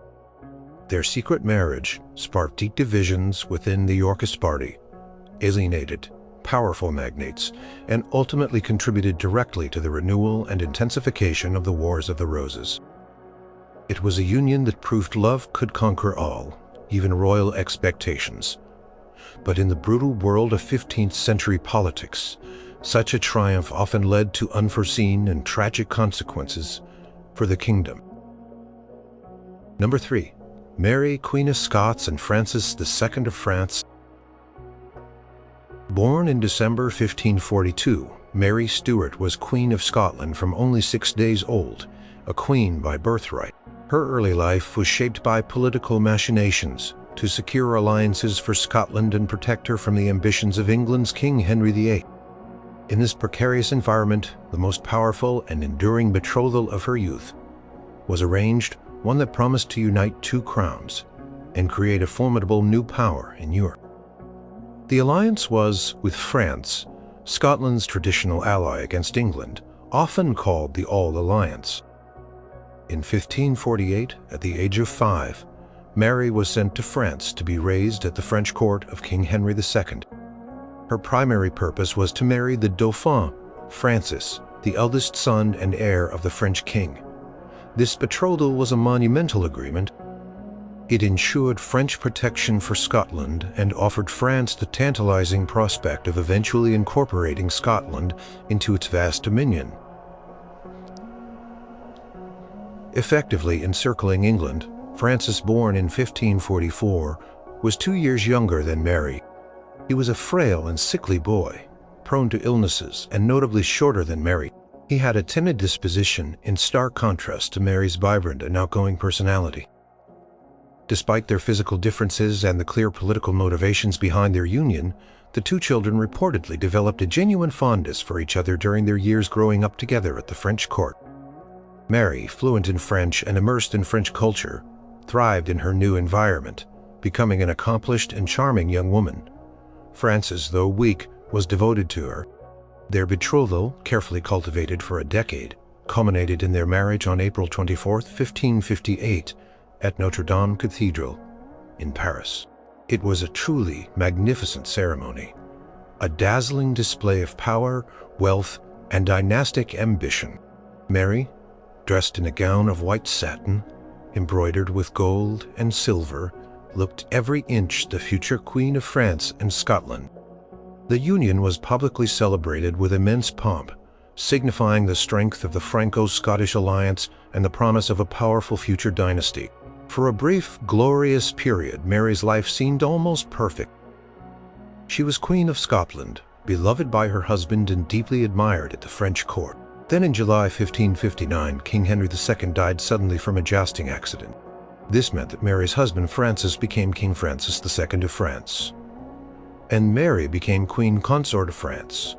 Their secret marriage sparked deep divisions within the Yorkist party, alienated powerful magnates, and ultimately contributed directly to the renewal and intensification of the Wars of the Roses. It was a union that proved love could conquer all, even royal expectations. But in the brutal world of 15th century politics, such a triumph often led to unforeseen and tragic consequences for the kingdom. Number 3. Mary, Queen of Scots, and Francis II of France. Born in December 1542, Mary Stuart was Queen of Scotland from only 6 days old, a queen by birthright. Her early life was shaped by political machinations to secure alliances for Scotland and protect her from the ambitions of England's King Henry VIII. In this precarious environment, the most powerful and enduring betrothal of her youth was arranged, one that promised to unite 2 crowns and create a formidable new power in Europe. The alliance was with France, Scotland's traditional ally against England, often called the All Alliance. In 1548, at the age of 5, Mary was sent to France to be raised at the French court of King Henry II. Her primary purpose was to marry the Dauphin, Francis, the eldest son and heir of the French king. This betrothal was a monumental agreement. It ensured French protection for Scotland and offered France the tantalizing prospect of eventually incorporating Scotland into its vast dominion, effectively encircling England. Francis, born in 1544, was 2 years younger than Mary. He was a frail and sickly boy, prone to illnesses and notably shorter than Mary. He had a timid disposition, in stark contrast to Mary's vibrant and outgoing personality. Despite their physical differences and the clear political motivations behind their union, the 2 children reportedly developed a genuine fondness for each other during their years growing up together at the French court. Mary, fluent in French and immersed in French culture, thrived in her new environment, becoming an accomplished and charming young woman. Francis, though weak, was devoted to her. Their betrothal, carefully cultivated for a decade, culminated in their marriage on April 24, 1558, at Notre Dame Cathedral in Paris. It was a truly magnificent ceremony, a dazzling display of power, wealth, and dynastic ambition. Mary, dressed in a gown of white satin, embroidered with gold and silver, looked every inch the future Queen of France and Scotland. The union was publicly celebrated with immense pomp, signifying the strength of the Franco-Scottish alliance and the promise of a powerful future dynasty. For a brief, glorious period, Mary's life seemed almost perfect. She was Queen of Scotland, beloved by her husband and deeply admired at the French court. Then in July 1559, King Henry II died suddenly from a jousting accident. This meant that Mary's husband Francis became King Francis II of France, and Mary became Queen Consort of France.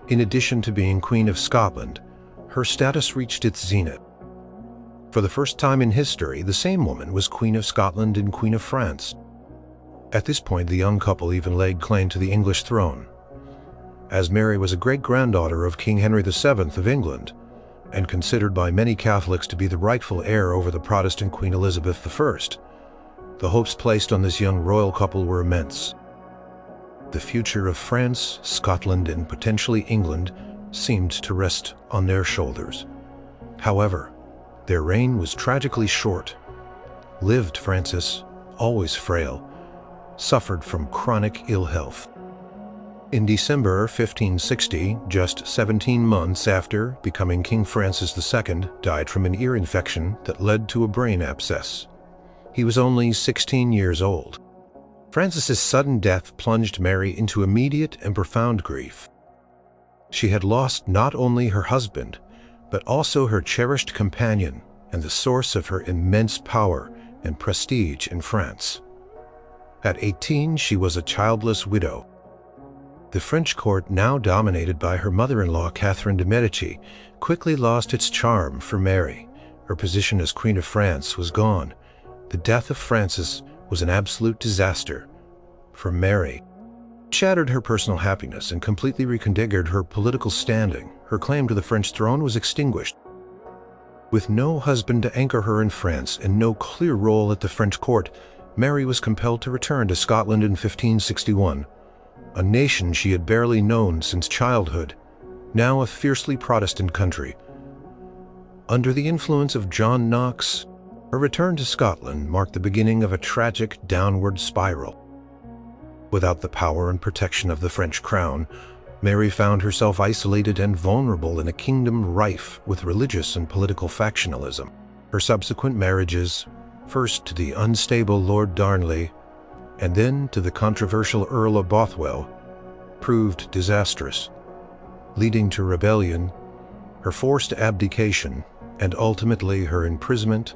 In addition to being Queen of Scotland, her status reached its zenith. For the first time in history, the same woman was Queen of Scotland and Queen of France. At this point, the young couple even laid claim to the English throne, as Mary was a great-granddaughter of King Henry VII of England, and considered by many Catholics to be the rightful heir over the Protestant Queen Elizabeth I. The hopes placed on this young royal couple were immense. The future of France, Scotland, and potentially England seemed to rest on their shoulders. However, their reign was tragically short. Lived Francis, always frail, suffered from chronic ill health. In December 1560, just 17 months after becoming King Francis II, died from an ear infection that led to a brain abscess. He was only 16 years old. Francis's sudden death plunged Mary into immediate and profound grief. She had lost not only her husband, but also her cherished companion and the source of her immense power and prestige in France. At 18, she was a childless widow. The French court, now dominated by her mother-in-law Catherine de' Medici, quickly lost its charm for Mary. Her position as Queen of France was gone. The death of Francis was an absolute disaster for Mary. It shattered her personal happiness and completely reconfigured her political standing. Her claim to the French throne was extinguished. With no husband to anchor her in France and no clear role at the French court, Mary was compelled to return to Scotland in 1561. A nation she had barely known since childhood, now a fiercely Protestant country. Under the influence of John Knox, her return to Scotland marked the beginning of a tragic downward spiral. Without the power and protection of the French crown, Mary found herself isolated and vulnerable in a kingdom rife with religious and political factionalism. Her subsequent marriages, first to the unstable Lord Darnley, and then to the controversial Earl of Bothwell, proved disastrous, leading to rebellion, her forced abdication, and ultimately her imprisonment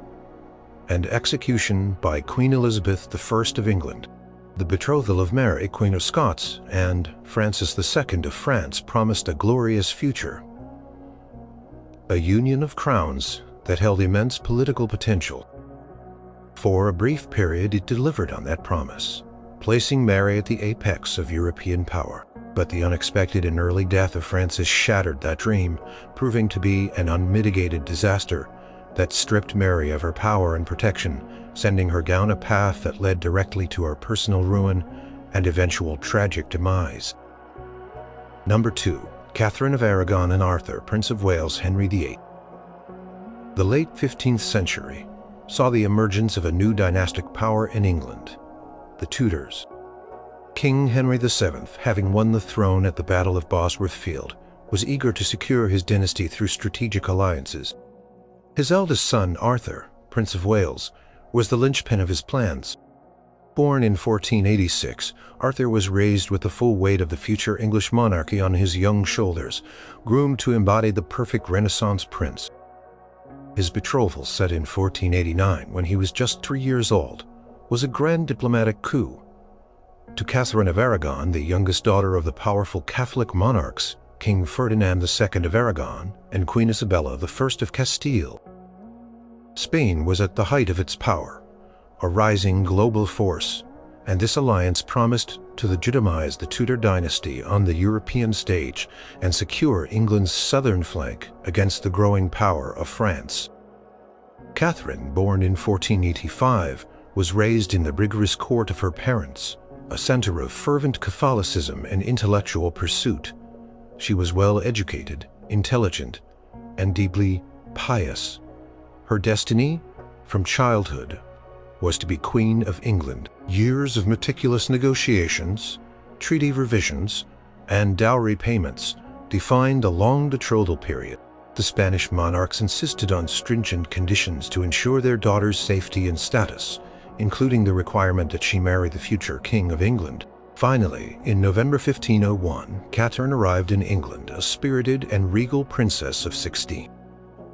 and execution by Queen Elizabeth I of England. The betrothal of Mary, Queen of Scots, and Francis II of France promised a glorious future, a union of crowns that held immense political potential. For a brief period, it delivered on that promise, placing Mary at the apex of European power. But the unexpected and early death of Francis shattered that dream, proving to be an unmitigated disaster that stripped Mary of her power and protection, sending her down a path that led directly to her personal ruin and eventual tragic demise. Number 2. Catherine of Aragon and Arthur, Prince of Wales, Henry VIII. The late 15th century saw the emergence of a new dynastic power in England, the Tudors. King Henry VII, having won the throne at the Battle of Bosworth Field, was eager to secure his dynasty through strategic alliances. His eldest son, Arthur, Prince of Wales, was the linchpin of his plans. Born in 1486, Arthur was raised with the full weight of the future English monarchy on his young shoulders, groomed to embody the perfect Renaissance prince. His betrothal, set in 1489 when he was just 3 years old, was a grand diplomatic coup. To Catherine of Aragon, the youngest daughter of the powerful Catholic monarchs, King Ferdinand II of Aragon and Queen Isabella I of Castile. Spain was at the height of its power, a rising global force, and this alliance promised to legitimize the Tudor dynasty on the European stage and secure England's southern flank against the growing power of France. Catherine, born in 1485, was raised in the rigorous court of her parents, a center of fervent Catholicism and intellectual pursuit. She was well educated, intelligent, and deeply pious. Her destiny, from childhood, was to be Queen of England. Years of meticulous negotiations, treaty revisions, and dowry payments defined the long betrothal period. The Spanish monarchs insisted on stringent conditions to ensure their daughter's safety and status, including the requirement that she marry the future King of England. Finally, in November 1501, Catherine arrived in England, a spirited and regal princess of 16.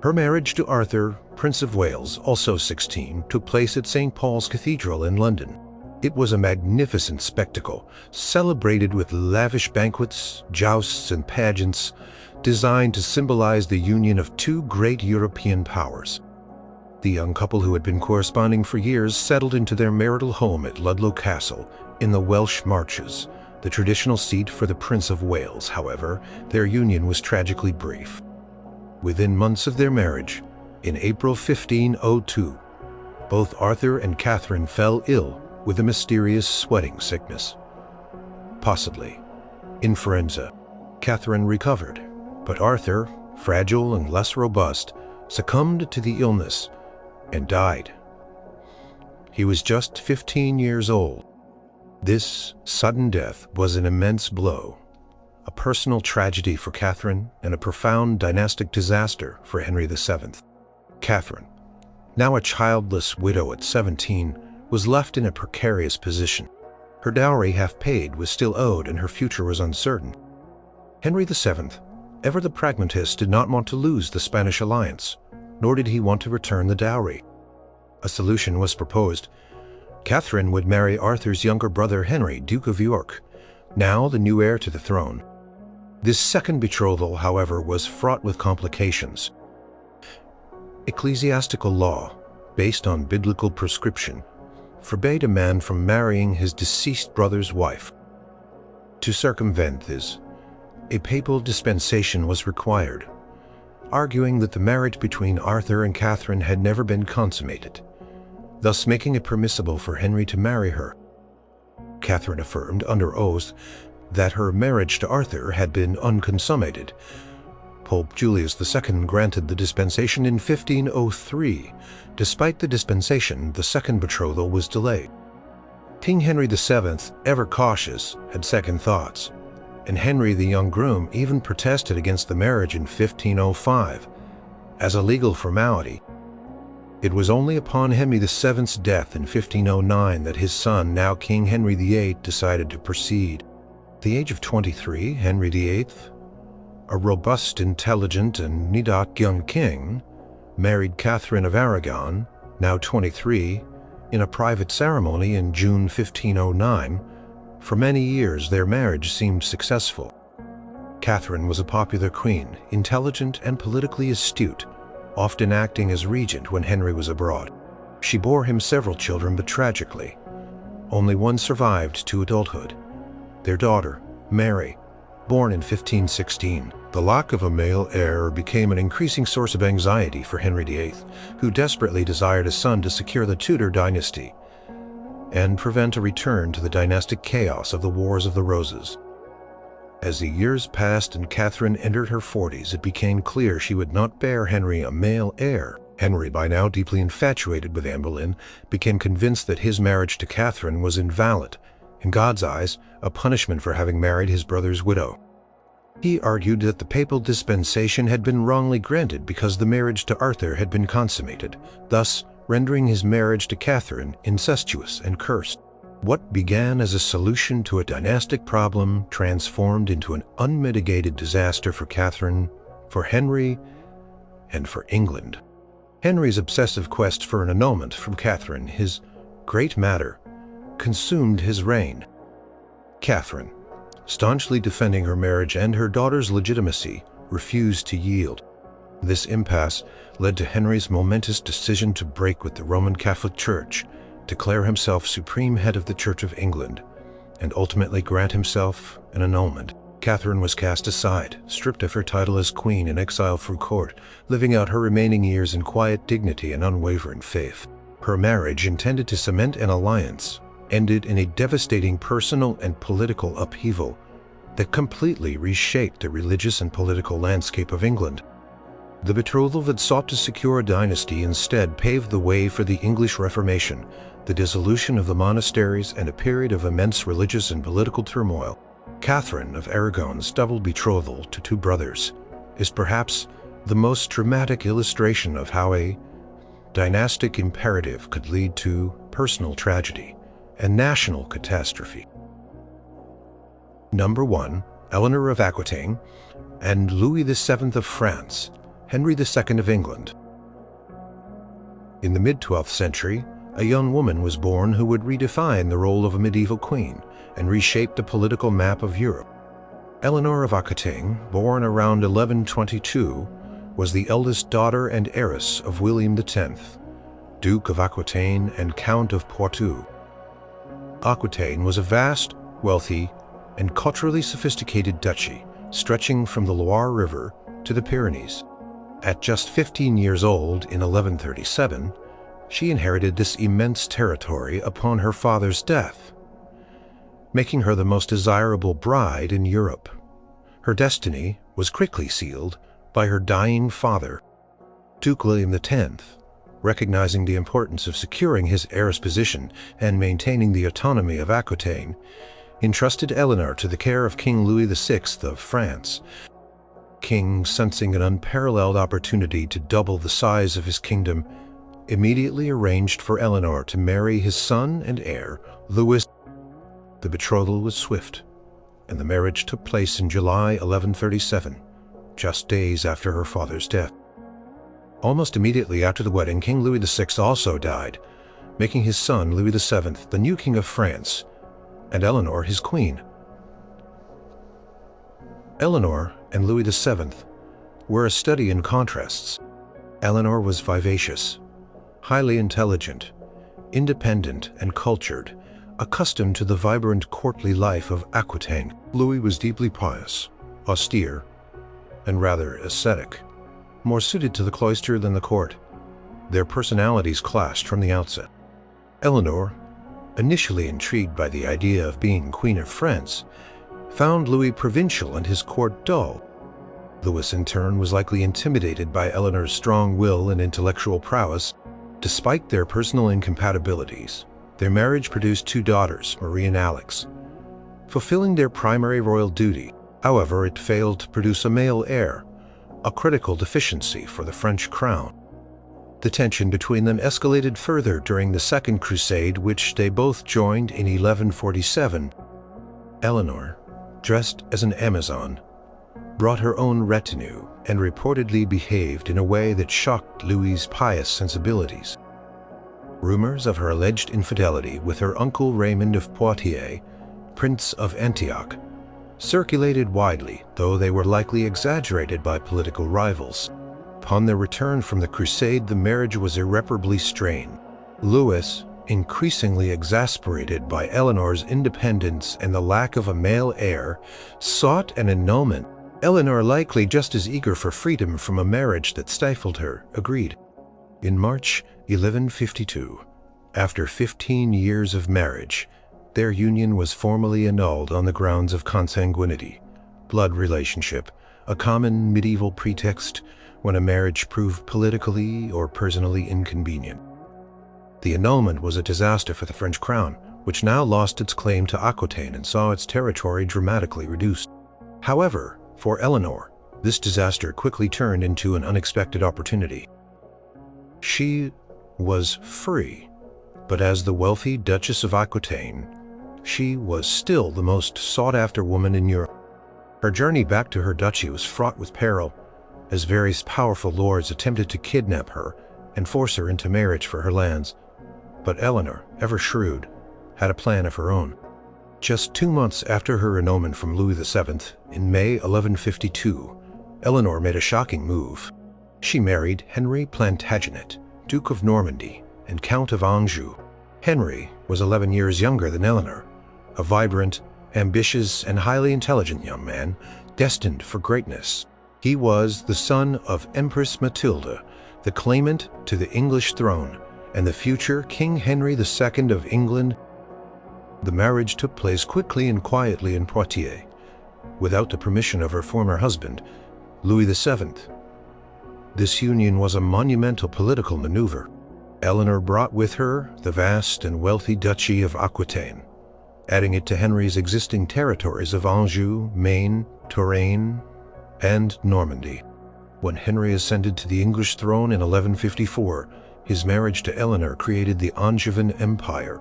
Her marriage to Arthur, Prince of Wales, also 16, took place at St. Paul's Cathedral in London. It was a magnificent spectacle, celebrated with lavish banquets, jousts, and pageants, designed to symbolize the union of two great European powers. The young couple, who had been corresponding for years, settled into their marital home at Ludlow Castle in the Welsh Marches, the traditional seat for the Prince of Wales. However, their union was tragically brief. Within months of their marriage, in April 1502, both Arthur and Catherine fell ill with a mysterious sweating sickness. Possibly influenza. Catherine recovered, but Arthur, fragile and less robust, succumbed to the illness and died. He was just 15 years old. This sudden death was an immense blow, a personal tragedy for Catherine and a profound dynastic disaster for Henry VII. Catherine, now a childless widow at 17, was left in a precarious position. Her dowry, half paid, was still owed and her future was uncertain. Henry VII, ever the pragmatist, did not want to lose the Spanish alliance, nor did he want to return the dowry. A solution was proposed. Catherine would marry Arthur's younger brother Henry, Duke of York, now the new heir to the throne. This second betrothal, however, was fraught with complications. Ecclesiastical law, based on biblical prescription, forbade a man from marrying his deceased brother's wife. To circumvent this, a papal dispensation was required, arguing that the marriage between Arthur and Catherine had never been consummated, thus making it permissible for Henry to marry her. Catherine affirmed under oath that her marriage to Arthur had been unconsummated. Pope Julius II granted the dispensation in 1503. Despite the dispensation, the second betrothal was delayed. King Henry VII, ever cautious, had second thoughts, and Henry the young groom even protested against the marriage in 1505 as a legal formality. It was only upon Henry VII's death in 1509 that his son, now King Henry VIII, decided to proceed. At the age of 23, Henry VIII, a robust, intelligent, and nidoc young king, married Catherine of Aragon, now 23, in a private ceremony in June 1509. For many years their marriage seemed successful. Catherine was a popular queen, intelligent and politically astute, often acting as regent when Henry was abroad. She bore him several children, but tragically, only one survived to adulthood, their daughter, Mary, born in 1516. The lack of a male heir became an increasing source of anxiety for Henry VIII, who desperately desired a son to secure the Tudor dynasty and prevent a return to the dynastic chaos of the Wars of the Roses. As the years passed and Catherine entered her 40s, it became clear she would not bear Henry a male heir. Henry, by now deeply infatuated with Anne Boleyn, became convinced that his marriage to Catherine was invalid, in God's eyes, a punishment for having married his brother's widow. He argued that the papal dispensation had been wrongly granted because the marriage to Arthur had been consummated, thus rendering his marriage to Catherine incestuous and cursed. What began as a solution to a dynastic problem transformed into an unmitigated disaster for Catherine, for Henry, and for England. Henry's obsessive quest for an annulment from Catherine, his great matter, consumed his reign. Catherine, staunchly defending her marriage and her daughter's legitimacy, refused to yield. This impasse led to Henry's momentous decision to break with the Roman Catholic Church, declare himself supreme head of the Church of England, and ultimately grant himself an annulment. Catherine was cast aside, stripped of her title as queen and exiled from court, living out her remaining years in quiet dignity and unwavering faith. Her marriage, intended to cement an alliance, ended in a devastating personal and political upheaval that completely reshaped the religious and political landscape of England. The betrothal that sought to secure a dynasty instead paved the way for the English Reformation, the dissolution of the monasteries, and a period of immense religious and political turmoil. Catherine of Aragon's double betrothal to two brothers is perhaps the most dramatic illustration of how a dynastic imperative could lead to personal tragedy and national catastrophe. Number 1. Eleanor of Aquitaine and Louis VII of France, Henry II of England. In the mid-12th century, a young woman was born who would redefine the role of a medieval queen and reshape the political map of Europe. Eleanor of Aquitaine, born around 1122, was the eldest daughter and heiress of William X, Duke of Aquitaine and Count of Poitou. Aquitaine was a vast, wealthy, and culturally sophisticated duchy stretching from the Loire River to the Pyrenees. At just 15 years old in 1137, she inherited this immense territory upon her father's death, making her the most desirable bride in Europe. Her destiny was quickly sealed by her dying father. Duke William X, Recognizing the importance of securing his heir's position and maintaining the autonomy of Aquitaine, entrusted Eleanor to the care of King Louis VI of France. King, sensing an unparalleled opportunity to double the size of his kingdom, immediately arranged for Eleanor to marry his son and heir, Louis. The betrothal was swift, and the marriage took place in July 1137, just days after her father's death. Almost immediately after the wedding, King Louis VI also died, making his son Louis VII the new king of France, and Eleanor his queen. Eleanor and Louis VII were a study in contrasts. Eleanor was vivacious, highly intelligent, independent and cultured, accustomed to the vibrant courtly life of Aquitaine. Louis was deeply pious, austere, and rather ascetic, more suited to the cloister than the court. Their personalities clashed from the outset. Eleanor, initially intrigued by the idea of being Queen of France, found Louis provincial and his court dull. Louis, in turn, was likely intimidated by Eleanor's strong will and intellectual prowess. Despite their personal incompatibilities, their marriage produced two daughters, Marie and Alex, fulfilling their primary royal duty. However, it failed to produce a male heir, a critical deficiency for the French crown. The tension between them escalated further during the Second Crusade, which they both joined in 1147. Eleanor, dressed as an Amazon, brought her own retinue and reportedly behaved in a way that shocked Louis's pious sensibilities. Rumors of her alleged infidelity with her uncle Raymond of Poitiers, Prince of Antioch, circulated widely, though they were likely exaggerated by political rivals. Upon their return from the crusade, the marriage was irreparably strained. Louis, increasingly exasperated by Eleanor's independence and the lack of a male heir, sought an annulment. Eleanor, likely just as eager for freedom from a marriage that stifled her, agreed. In March 1152, after 15 years of marriage, their union was formally annulled on the grounds of consanguinity, blood relationship, a common medieval pretext when a marriage proved politically or personally inconvenient. The annulment was a disaster for the French crown, which now lost its claim to Aquitaine and saw its territory dramatically reduced. However, for Eleanor, this disaster quickly turned into an unexpected opportunity. She was free, but as the wealthy Duchess of Aquitaine, she was still the most sought-after woman in Europe. Her journey back to her duchy was fraught with peril, as various powerful lords attempted to kidnap her and force her into marriage for her lands. But Eleanor, ever shrewd, had a plan of her own. Just 2 months after her annulment from Louis VII, in May 1152, Eleanor made a shocking move. She married Henry Plantagenet, Duke of Normandy and Count of Anjou. Henry was 11 years younger than Eleanor, a vibrant, ambitious, and highly intelligent young man destined for greatness. He was the son of Empress Matilda, the claimant to the English throne, and the future King Henry II of England. The marriage took place quickly and quietly in Poitiers, without the permission of her former husband, Louis VII. This union was a monumental political maneuver. Eleanor brought with her the vast and wealthy Duchy of Aquitaine, adding it to Henry's existing territories of Anjou, Maine, Touraine, and Normandy. When Henry ascended to the English throne in 1154, his marriage to Eleanor created the Angevin Empire,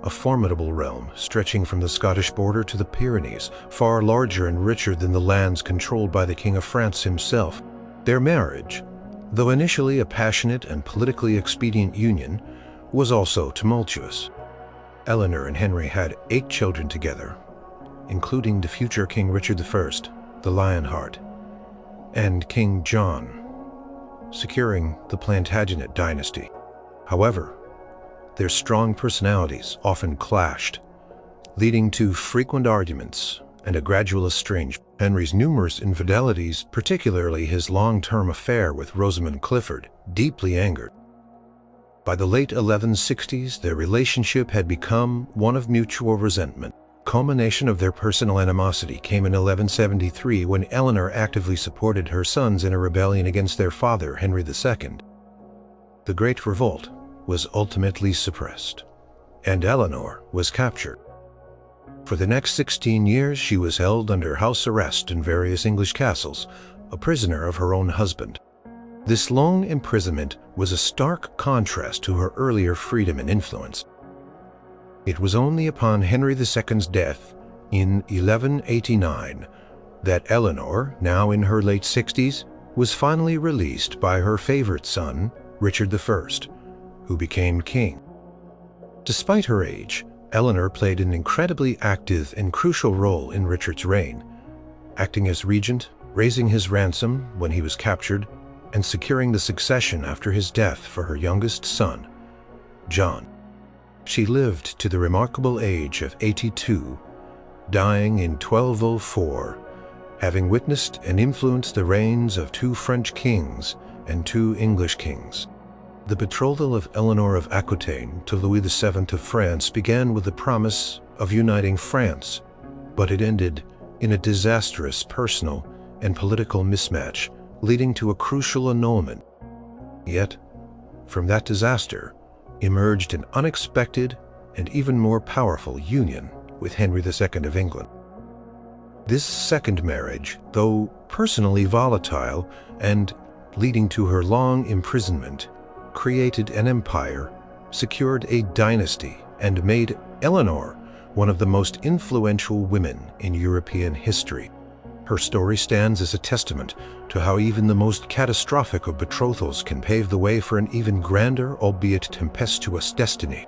a formidable realm stretching from the Scottish border to the Pyrenees, far larger and richer than the lands controlled by the King of France himself. Their marriage, though initially a passionate and politically expedient union, was also tumultuous. Eleanor and Henry had 8 children together, including the future King Richard I, the Lionheart, and King John, securing the Plantagenet dynasty. However, their strong personalities often clashed, leading to frequent arguments and a gradual estrangement. Henry's numerous infidelities, particularly his long-term affair with Rosamund Clifford, deeply angered. By the late 1160s, their relationship had become one of mutual resentment. Culmination of their personal animosity came in 1173 when Eleanor actively supported her sons in a rebellion against their father, Henry II. The the Great Revolt was ultimately suppressed, and Eleanor was captured. For the next 16 years, she was held under house arrest in various English castles, a prisoner of her own husband. This long imprisonment was a stark contrast to her earlier freedom and influence. It was only upon Henry II's death in 1189 that Eleanor, now in her late 60s, was finally released by her favorite son, Richard I, who became king. Despite her age, Eleanor played an incredibly active and crucial role in Richard's reign, acting as regent, raising his ransom when he was captured, and securing the succession after his death for her youngest son, John. She lived to the remarkable age of 82, dying in 1204, having witnessed and influenced the reigns of 2 French kings and 2 English kings. The betrothal of Eleanor of Aquitaine to Louis VII of France began with the promise of uniting France, but it ended in a disastrous personal and political mismatch, leading to a crucial annulment. Yet, from that disaster emerged an unexpected and even more powerful union with Henry II of England. This second marriage, though personally volatile and leading to her long imprisonment, created an empire, secured a dynasty, and made Eleanor one of the most influential women in European history. Her story stands as a testament to how even the most catastrophic of betrothals can pave the way for an even grander, albeit tempestuous, destiny.